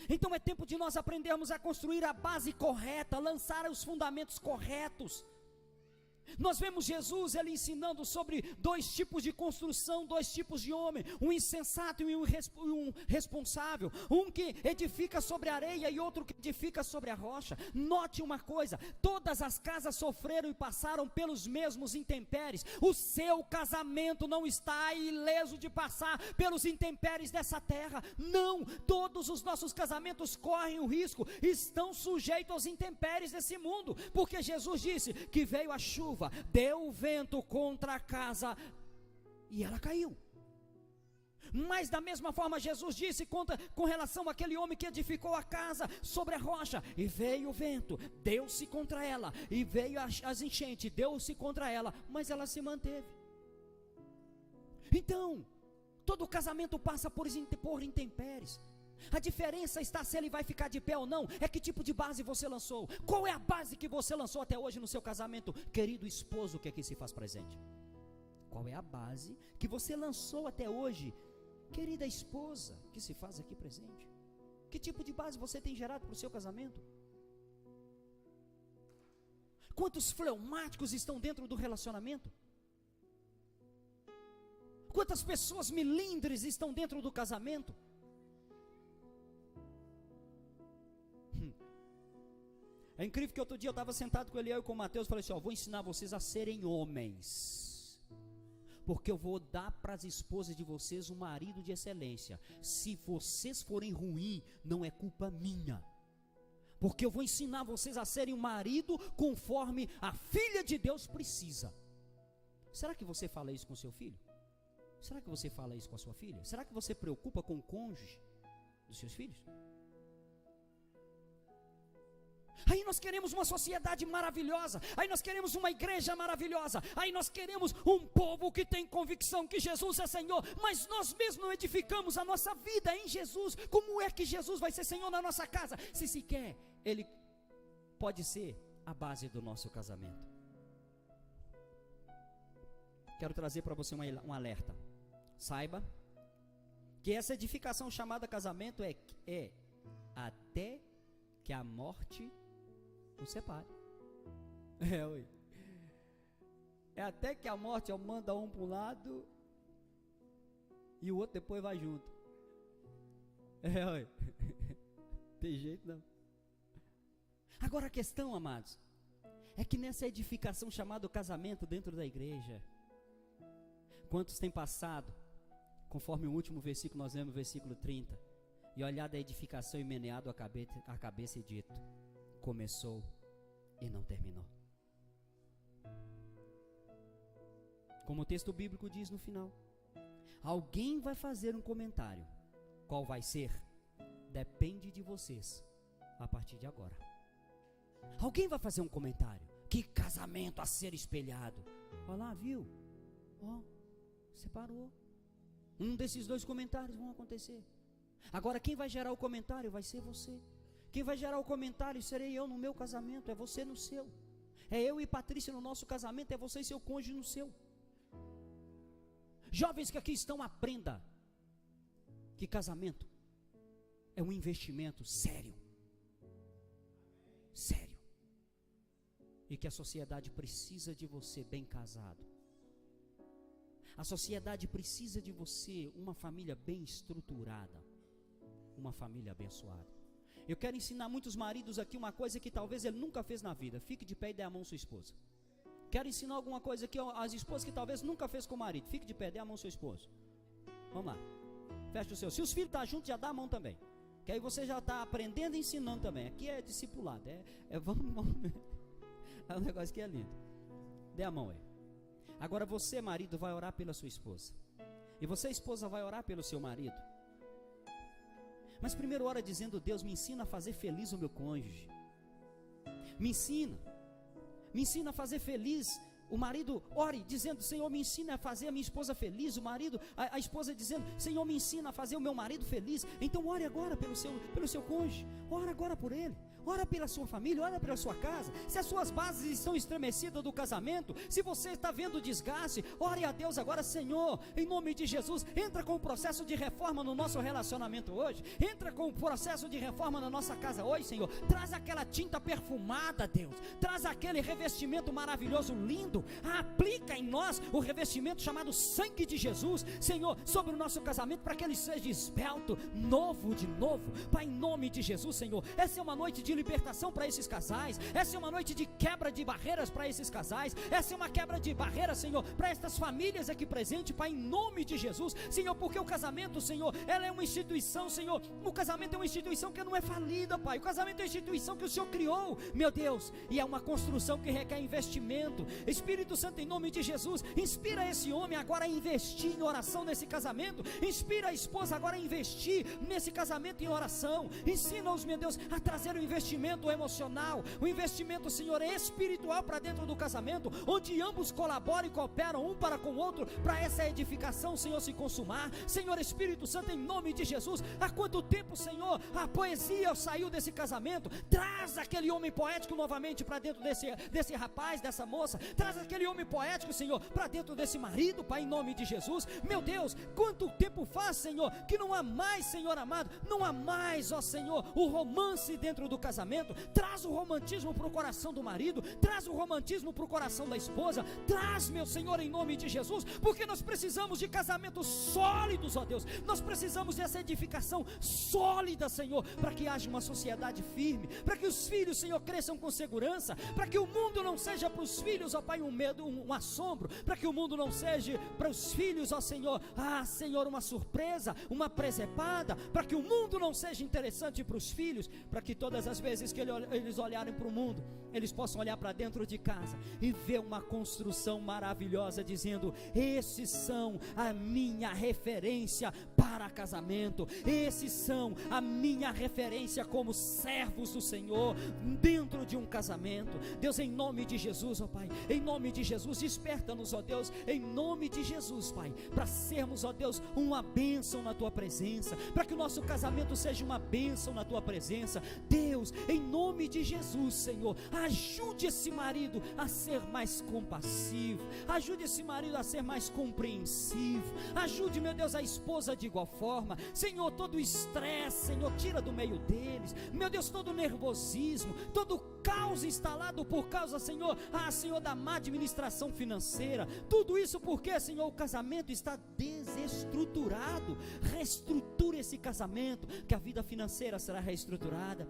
Então é tempo de nós aprendermos a construir a base correta, lançar os fundamentos corretos. Nós vemos Jesus, ele ensinando sobre dois tipos de construção, dois tipos de homem, um insensato e um responsável, um que edifica sobre a areia e outro que edifica sobre a rocha. Note uma coisa: todas as casas sofreram e passaram pelos mesmos intempéries. O seu casamento não está ileso de passar pelos intempéries dessa terra, não. Todos os nossos casamentos correm o risco, estão sujeitos aos intempéries desse mundo, porque Jesus disse que veio a chuva, deu o vento contra a casa e ela caiu. Mas da mesma forma Jesus disse com relação àquele homem que edificou a casa sobre a rocha, e veio o vento, deu-se contra ela, e veio as enchentes, deu-se contra ela, mas ela se manteve. Então, todo casamento passa por intempéries. A diferença está se ele vai ficar de pé ou não, é que tipo de base você lançou. Qual é a base que você lançou até hoje no seu casamento? Querido esposo que aqui se faz presente, qual é a base que você lançou até hoje? Querida esposa que se faz aqui presente, que tipo de base você tem gerado para o seu casamento? Quantos fleumáticos estão dentro do relacionamento? Quantas pessoas milindres estão dentro do casamento? É incrível que outro dia eu estava sentado com ele, eu e com o Mateus, falei assim, vou ensinar vocês a serem homens, porque eu vou dar para as esposas de vocês um marido de excelência. Se vocês forem ruins, não é culpa minha, porque eu vou ensinar vocês a serem um marido conforme a filha de Deus precisa. Será que você fala isso com seu filho? Será que você fala isso com a sua filha? Será que você preocupa com o cônjuge dos seus filhos? Aí nós queremos uma sociedade maravilhosa, aí nós queremos uma igreja maravilhosa, aí nós queremos um povo que tem convicção que Jesus é Senhor, mas nós mesmos não edificamos a nossa vida em Jesus. Como é que Jesus vai ser Senhor na nossa casa, se sequer Ele pode ser a base do nosso casamento? Quero trazer para você um alerta. Saiba que essa edificação chamada casamento é até que a morte o separe. É até que a morte manda um para um lado e o outro depois vai junto. Tem jeito não. Agora a questão, amados, é que nessa edificação chamada casamento dentro da igreja, quantos têm passado, conforme o último versículo, nós lemos o versículo 30, e olhado a edificação e meneado a cabeça e dito, começou e não terminou. Como o texto bíblico diz no final, alguém vai fazer um comentário. Qual vai ser? Depende de vocês a partir de agora. Alguém vai fazer um comentário. Que casamento a ser espelhado. Olha lá, viu? Separou. Um desses dois comentários vão acontecer. Agora quem vai gerar o comentário vai ser você. Quem vai gerar o comentário serei eu no meu casamento, é você no seu. É eu e Patrícia no nosso casamento, é você e seu cônjuge no seu. Jovens que aqui estão, aprenda que casamento é um investimento sério. Sério. E que a sociedade precisa de você bem casado. A sociedade precisa de você, uma família bem estruturada, uma família abençoada. Eu quero ensinar muitos maridos aqui uma coisa que talvez ele nunca fez na vida. Fique de pé e dê a mão à sua esposa. Quero ensinar alguma coisa aqui às esposas que talvez nunca fez com o marido. Fique de pé, dê a mão ao seu esposo. Vamos lá. Feche o seu. Se os filhos estão juntos, já dá a mão também. Que aí você já está aprendendo e ensinando também. Aqui é discipulado. Vamos. É um negócio que é lindo. Dê a mão aí. Agora você, marido, vai orar pela sua esposa. E você, esposa, vai orar pelo seu marido. Mas primeiro ora dizendo, Deus, me ensina a fazer feliz o meu cônjuge. Me ensina a fazer feliz o marido. Ore dizendo, Senhor, me ensina a fazer a minha esposa feliz. O marido, a esposa dizendo, Senhor, me ensina a fazer o meu marido feliz. Então ore agora pelo seu cônjuge. Ora agora por ele. Ora pela sua família, ora pela sua casa. Se as suas bases estão estremecidas do casamento, se você está vendo desgaste, ore a Deus agora, Senhor, em nome de Jesus, entra com o processo de reforma no nosso relacionamento hoje, entra com o processo de reforma na nossa casa hoje, Senhor, traz aquela tinta perfumada, Deus, traz aquele revestimento maravilhoso, lindo, aplica em nós o revestimento chamado sangue de Jesus, Senhor, sobre o nosso casamento, para que ele seja esbelto, novo de novo, Pai, em nome de Jesus, Senhor. Essa é uma noite de libertação para esses casais, essa é uma noite de quebra de barreiras para esses casais, essa é uma quebra de barreiras, Senhor, para estas famílias aqui presentes, Pai, em nome de Jesus, Senhor, porque o casamento, Senhor, ela é uma instituição, Senhor, o casamento é uma instituição que não é falida, Pai, o casamento é uma instituição que o Senhor criou, meu Deus, e é uma construção que requer investimento. Espírito Santo, em nome de Jesus, inspira esse homem agora a investir em oração nesse casamento, inspira a esposa agora a investir nesse casamento em oração, ensina-os, meu Deus, a trazer o investimento emocional, o investimento, Senhor, espiritual para dentro do casamento, onde ambos colaboram e cooperam um para com o outro, para essa edificação, Senhor, se consumar. Senhor Espírito Santo, em nome de Jesus, há quanto tempo, Senhor, a poesia saiu desse casamento? Traz aquele homem poético novamente para dentro desse rapaz, dessa moça, traz aquele homem poético, Senhor, para dentro desse marido, Pai, em nome de Jesus. Meu Deus, quanto tempo faz, Senhor, que não há mais, Senhor amado, não há mais, ó Senhor, o romance dentro do casamento. casamento, traz o romantismo para o coração do marido, traz o romantismo para o coração da esposa, traz, meu Senhor, em nome de Jesus, porque nós precisamos de casamentos sólidos, ó Deus, nós precisamos dessa edificação sólida, Senhor, para que haja uma sociedade firme, para que os filhos, Senhor, cresçam com segurança, para que o mundo não seja para os filhos, ó Pai, um medo, um assombro, para que o mundo não seja para os filhos, ó Senhor, Senhor, uma surpresa, uma presepada, para que o mundo não seja interessante para os filhos, para que todas as vezes que eles olharem para o mundo, eles possam olhar para dentro de casa e ver uma construção maravilhosa, dizendo: esses são a minha referência para casamento, esses são a minha referência como servos do Senhor dentro de um casamento. Deus, em nome de Jesus, ó Pai, em nome de Jesus, desperta-nos, ó Deus, em nome de Jesus, Pai, para sermos, ó Deus, uma bênção na Tua presença, para que o nosso casamento seja uma bênção na Tua presença. Deus, em nome de Jesus, Senhor, ajude esse marido a ser mais compassivo, ajude esse marido a ser mais compreensivo, ajude, meu Deus, a esposa de igual forma. Senhor, todo o estresse, Senhor, tira do meio deles, meu Deus, todo o nervosismo, todo o caos instalado por causa, Senhor, Senhor, da má administração financeira, tudo isso porque, Senhor, o casamento está desestruturado. Reestrutura esse casamento, que a vida financeira será reestruturada,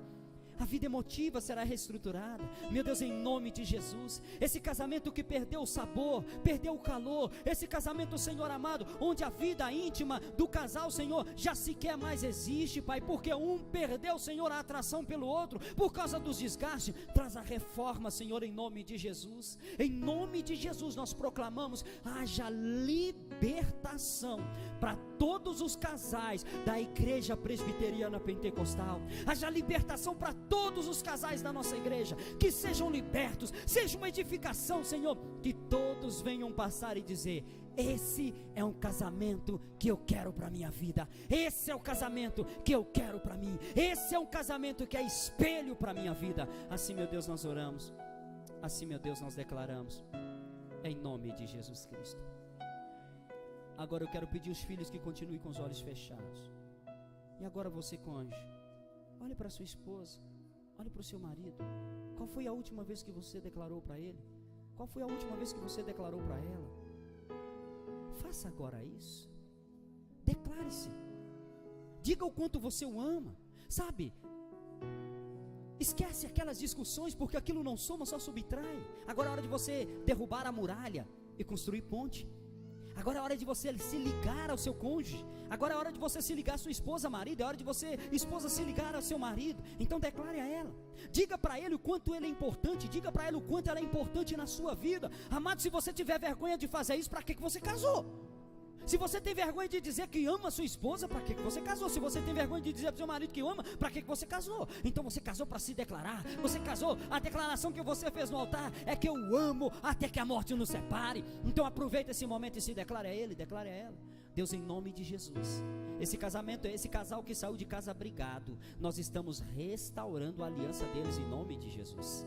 a vida emotiva será reestruturada, meu Deus, em nome de Jesus. Esse casamento que perdeu o sabor, perdeu o calor, esse casamento, Senhor amado, onde a vida íntima do casal, Senhor, já sequer mais existe, Pai, porque um perdeu, Senhor, a atração pelo outro, por causa dos desgastes. Traz a reforma, Senhor, em nome de Jesus. Em nome de Jesus nós proclamamos: haja libertação para todos os casais da Igreja Presbiteriana Pentecostal, haja libertação para todos os casais da nossa igreja, que sejam libertos, seja uma edificação, Senhor, que todos venham passar e dizer: esse é um casamento que eu quero para a minha vida, esse é o casamento que eu quero para mim, esse é um casamento que é espelho para a minha vida. Assim, meu Deus, nós oramos, assim, meu Deus, nós declaramos, em nome de Jesus Cristo. Agora eu quero pedir aos filhos que continuem com os olhos fechados. E agora você, cônjuge, olhe para sua esposa, olhe para o seu marido. Qual foi a última vez que você declarou para ele? Qual foi a última vez que você declarou para ela? Faça agora isso. Declare-se. Diga o quanto você o ama. Sabe? Esquece aquelas discussões, porque aquilo não soma, só subtrai. Agora é hora de você derrubar a muralha e construir ponte. Agora é hora de você se ligar ao seu cônjuge. Agora é hora de você se ligar à sua esposa, marido. É hora de você, esposa, se ligar ao seu marido. Então declare a ela. Diga para ele o quanto ele é importante. Diga para ela o quanto ela é importante na sua vida. Amado, se você tiver vergonha de fazer isso, para que você casou? Se você tem vergonha de dizer que ama a sua esposa, para que você casou? Se você tem vergonha de dizer para o seu marido que ama, para que você casou? Então você casou para se declarar. Você casou, a declaração que você fez no altar é que eu amo até que a morte nos separe. Então aproveita esse momento e se declare a ele, declare a ela. Deus, em nome de Jesus, esse casamento, esse casal que saiu de casa brigado, nós estamos restaurando a aliança deles em nome de Jesus,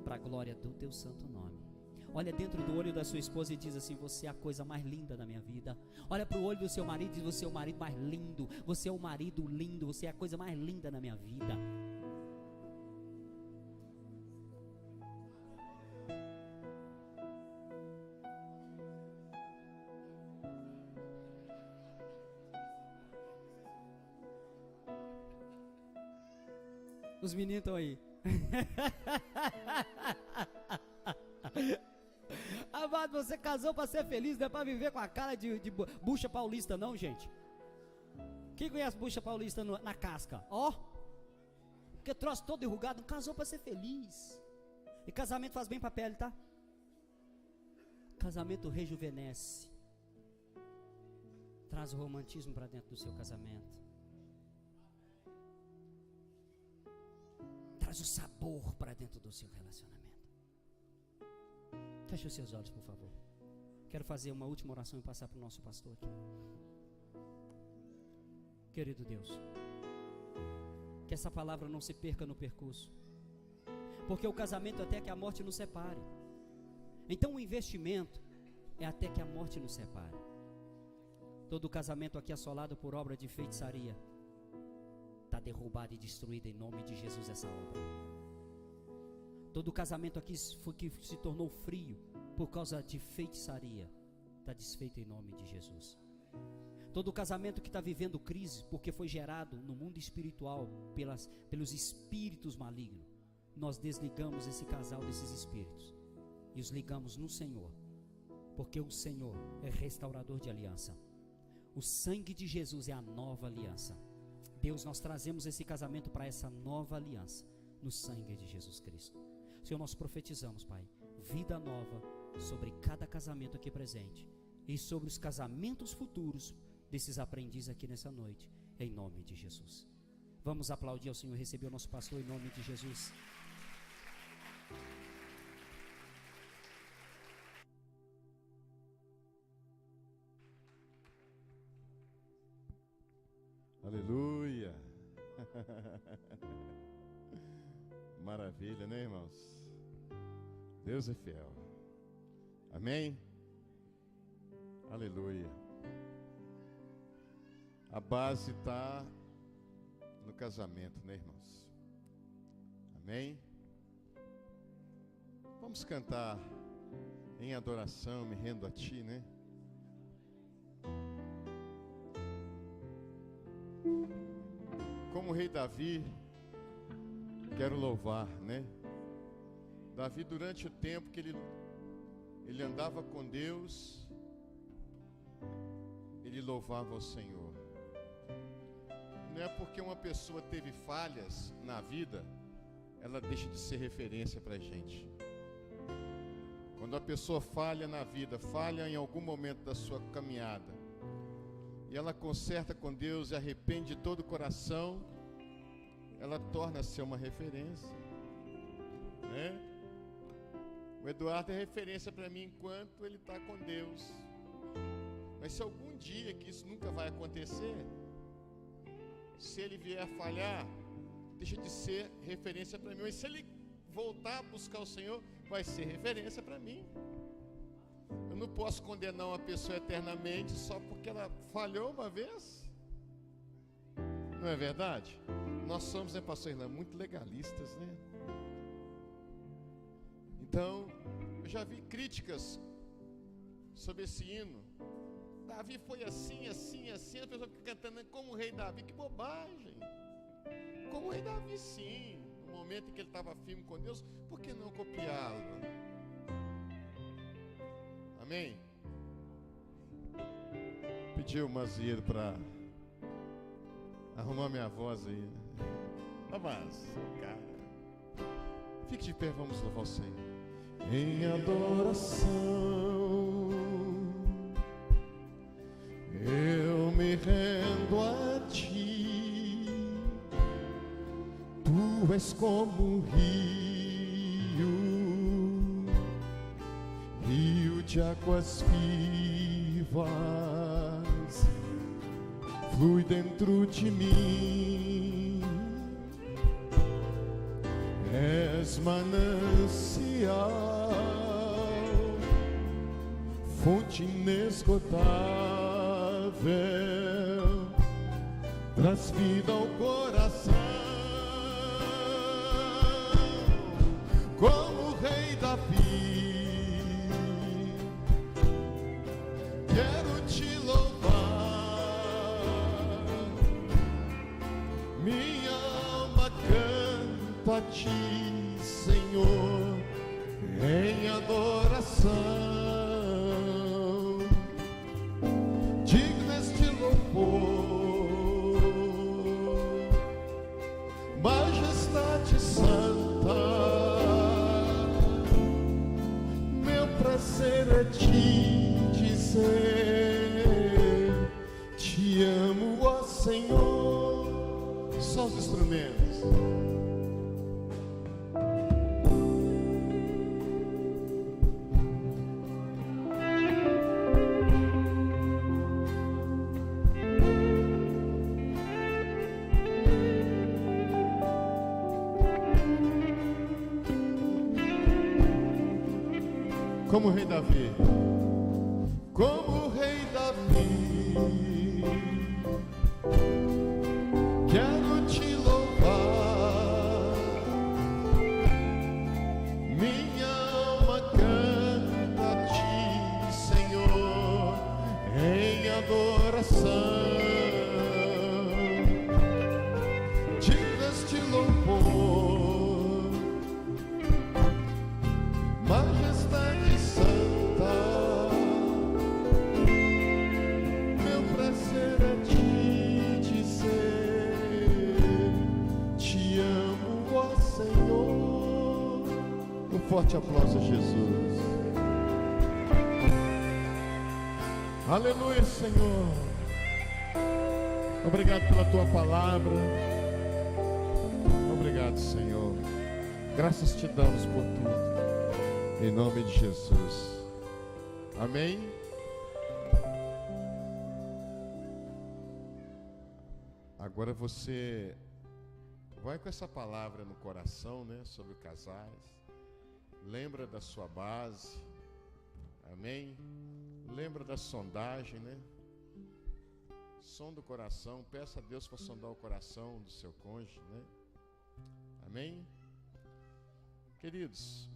para a glória do teu santo nome. Olha dentro do olho da sua esposa e diz assim: você é a coisa mais linda da minha vida. Olha para o olho do seu marido e diz: você é o marido mais lindo. Você é o marido lindo. Você é a coisa mais linda na minha vida. Os meninos estão aí. Amado, você casou para ser feliz, não é para viver com a cara de bucha paulista, não, gente. Quem conhece bucha paulista na casca? Ó, que troço todo enrugado. Casou para ser feliz. E casamento faz bem para a pele, tá? Casamento rejuvenesce. Traz o romantismo para dentro do seu casamento. Traz o sabor para dentro do seu relacionamento. Feche os seus olhos, por favor. Quero fazer uma última oração e passar para o nosso pastor aqui. Querido Deus, que essa palavra não se perca no percurso, porque o casamento é até que a morte nos separe. Então o investimento é até que a morte nos separe. Todo casamento aqui assolado por obra de feitiçaria está derrubada e destruída em nome de Jesus essa obra. Todo casamento aqui que se tornou frio por causa de feitiçaria, está desfeito em nome de Jesus. Todo casamento que está vivendo crise porque foi gerado no mundo espiritual pelos espíritos malignos, nós desligamos esse casal desses espíritos e os ligamos no Senhor, porque o Senhor é restaurador de aliança. O sangue de Jesus é a nova aliança. Deus, nós trazemos esse casamento para essa nova aliança no sangue de Jesus Cristo. Senhor, nós profetizamos, Pai, vida nova sobre cada casamento aqui presente e sobre os casamentos futuros desses aprendizes aqui nessa noite, em nome de Jesus. Vamos aplaudir ao Senhor e receber o nosso pastor em nome de Jesus. Aleluia. Maravilha, né, irmãos? Deus é fiel. Amém? Aleluia. A base está no casamento, né, irmãos? Amém? Vamos cantar em adoração, me rendo a Ti, né? Como o rei Davi, quero louvar, né? Davi, durante o tempo que ele andava com Deus, ele louvava o Senhor. Não é porque uma pessoa teve falhas na vida, ela deixa de ser referência para a gente. Quando a pessoa falha na vida, falha em algum momento da sua caminhada, e ela conserta com Deus e arrepende de todo o coração, ela torna-se uma referência, né? O Eduardo é referência para mim enquanto ele está com Deus. Mas se algum dia, que isso nunca vai acontecer, se ele vier a falhar, deixa de ser referência para mim. Mas se ele voltar a buscar o Senhor, vai ser referência para mim. Eu não posso condenar uma pessoa eternamente só porque ela falhou uma vez. Não é verdade? Nós somos, né, pastor Irlã, muito legalistas, né? Então, eu já vi críticas sobre esse hino. Davi foi assim, assim, assim. A pessoa fica cantando como o rei Davi. Que bobagem! Como o rei Davi, sim. No momento em que ele estava firme com Deus, por que não copiá-lo? Amém? Pedi o Mazieiro para arrumar minha voz aí. Mas, cara, fique de pé, vamos louvar o Senhor. Em adoração eu me rendo a Ti. Tu és como um rio de águas vivas, flui dentro de mim. És manancial, fonte inesgotável, traz vida ao coração. Como o rei Davi, quero Te louvar. Minha alma canta a Ti, Senhor, em adoração. Digno este louvor, majestade santa. Meu prazer é Te dizer: Te amo, ó Senhor. Só os instrumentos. Como o rei Davi, como o rei Davi, quero Te de louvor, majestade santa, meu prazer é te dizer, te amo, ó Senhor. Um forte aplauso a Jesus. Aleluia, Senhor. Obrigado pela tua palavra. Obrigado, Senhor. Graças te damos por tudo. Em nome de Jesus. Amém. Agora você vai com essa palavra no coração, né? Sobre casais. Lembra da sua base. Amém. Lembra da sondagem, né? Sonda o coração, peça a Deus para sondar o coração do seu cônjuge, né? Amém? Queridos,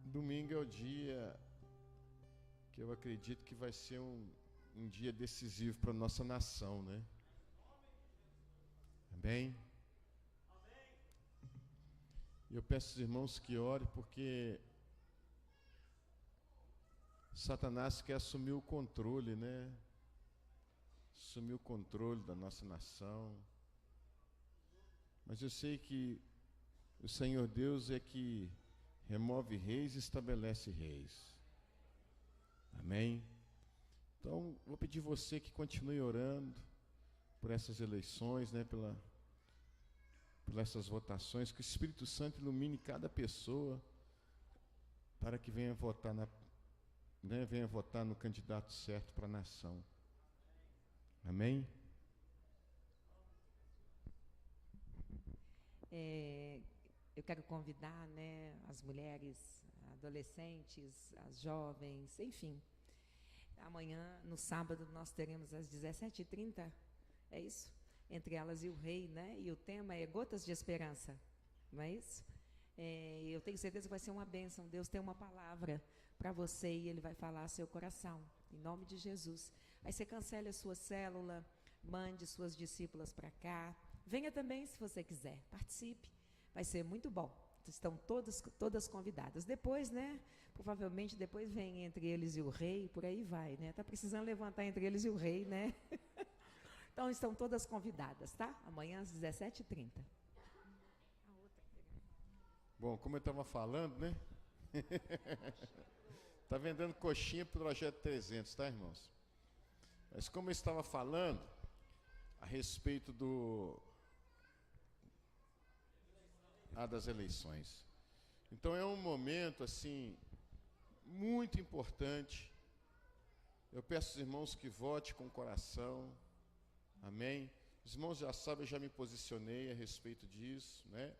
domingo é o dia que eu acredito que vai ser um dia decisivo para a nossa nação, né? Amém? E eu peço aos irmãos que orem, porque Satanás quer assumir o controle, né? Assumir o controle da nossa nação. Mas eu sei que o Senhor Deus é que remove reis e estabelece reis. Amém? Então, vou pedir você que continue orando por essas eleições, né? Por essas votações, que o Espírito Santo ilumine cada pessoa para que venha votar venha votar no candidato certo para a nação. Amém? Eu quero convidar, né, as mulheres, adolescentes, as jovens, enfim. Amanhã, no sábado, nós teremos às 17h30, é isso? Entre elas e o rei, né? E o tema é Gotas de Esperança, não é isso? Eu tenho certeza que vai ser uma bênção. Deus tem uma palavra para você e Ele vai falar ao seu coração, em nome de Jesus. Aí você cancele a sua célula, mande suas discípulas para cá. Venha também se você quiser, participe, vai ser muito bom. Estão todas convidadas. Depois, né, provavelmente depois vem entre eles e o rei, por aí vai, né? Está precisando levantar entre eles e o rei, né? Então estão todas convidadas, tá? Amanhã às 17h30. Bom, como eu estava falando, né? Está vendendo coxinha para o Projeto 300, tá, irmãos? Mas como eu estava falando a respeito das eleições. Então é um momento, assim, muito importante. Eu peço aos irmãos que votem com o coração. Amém? Os irmãos já sabem, eu já me posicionei a respeito disso, né?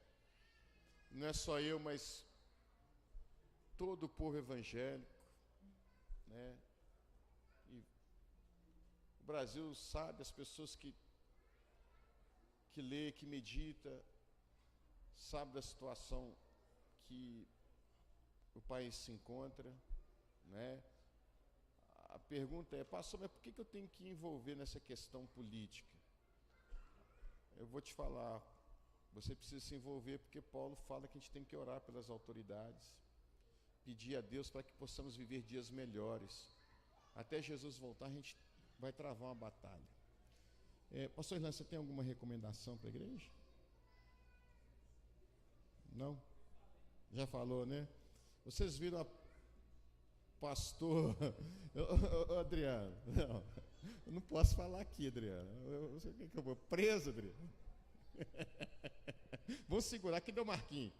Não é só eu, mas todo o povo evangélico, né? E o Brasil sabe, as pessoas que lê, que medita, sabe da situação que o país se encontra, né? A pergunta é, pastor, mas por que eu tenho que envolver nessa questão política? Eu vou te falar, você precisa se envolver porque Paulo fala que a gente tem que orar pelas autoridades, pedir a Deus para que possamos viver dias melhores. Até Jesus voltar, a gente vai travar uma batalha. Pastor Irlan, você tem alguma recomendação para a igreja? Não? Já falou, né? Vocês viram a pastor... Adriano, não, eu não posso falar aqui, Adriano. Você quer que eu vou preso, Adriano? Vamos segurar, aqui deu Marquinhos.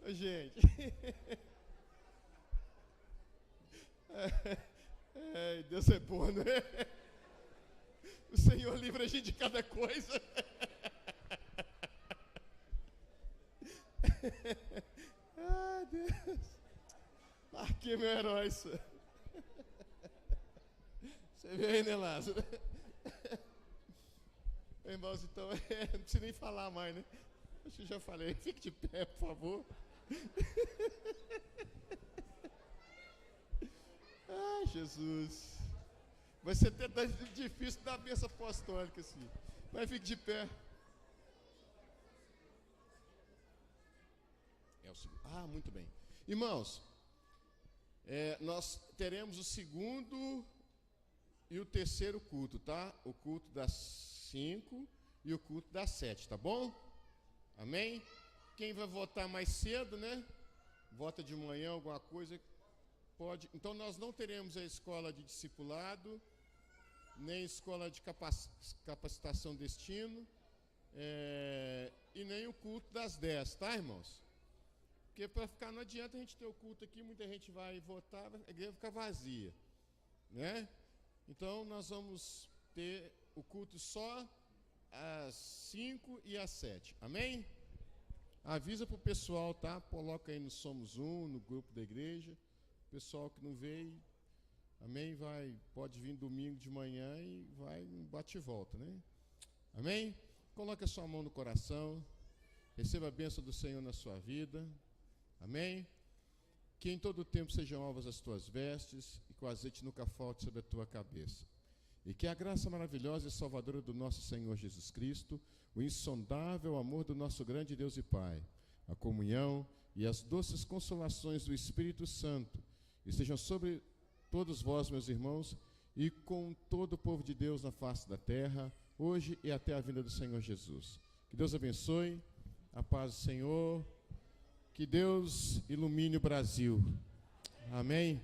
Gente. Deus é bom, né? O Senhor livra a gente de cada coisa. Ai, Deus. Aqui, meu herói. Você vê aí, né, Lázaro? Irmãos, então, não precisa nem falar mais, né? Acho que já falei. Fique de pé, por favor. Ai, Jesus. Vai ser até difícil dar a bênção apostólica, assim. Mas fique de pé. Muito bem. Irmãos, nós teremos o segundo e o terceiro culto, tá? O culto das 5 e o culto das 7, tá bom? Amém? Quem vai votar mais cedo, né? Vota de manhã, alguma coisa, pode. Então, nós não teremos a escola de discipulado, nem escola de capacitação destino, e nem o culto das 10, tá, irmãos? Porque para ficar, não adianta a gente ter o culto aqui, muita gente vai votar, a igreja fica vazia, né? Então, nós vamos ter o culto só às 5 e às 7, amém? Avisa para o pessoal, tá? Coloca aí no Somos Um, no grupo da igreja. O pessoal que não veio, amém? Pode vir domingo de manhã e vai um bate e volta, né? Amém? Coloque a sua mão no coração. Receba a bênção do Senhor na sua vida. Amém? Que em todo tempo sejam alvas as tuas vestes e que o azeite nunca falte sobre a tua cabeça. E que a graça maravilhosa e salvadora do nosso Senhor Jesus Cristo, o insondável amor do nosso grande Deus e Pai, a comunhão e as doces consolações do Espírito Santo estejam sobre todos vós, meus irmãos, e com todo o povo de Deus na face da terra, hoje e até a vinda do Senhor Jesus. Que Deus abençoe, a paz do Senhor. Que Deus ilumine o Brasil. Amém?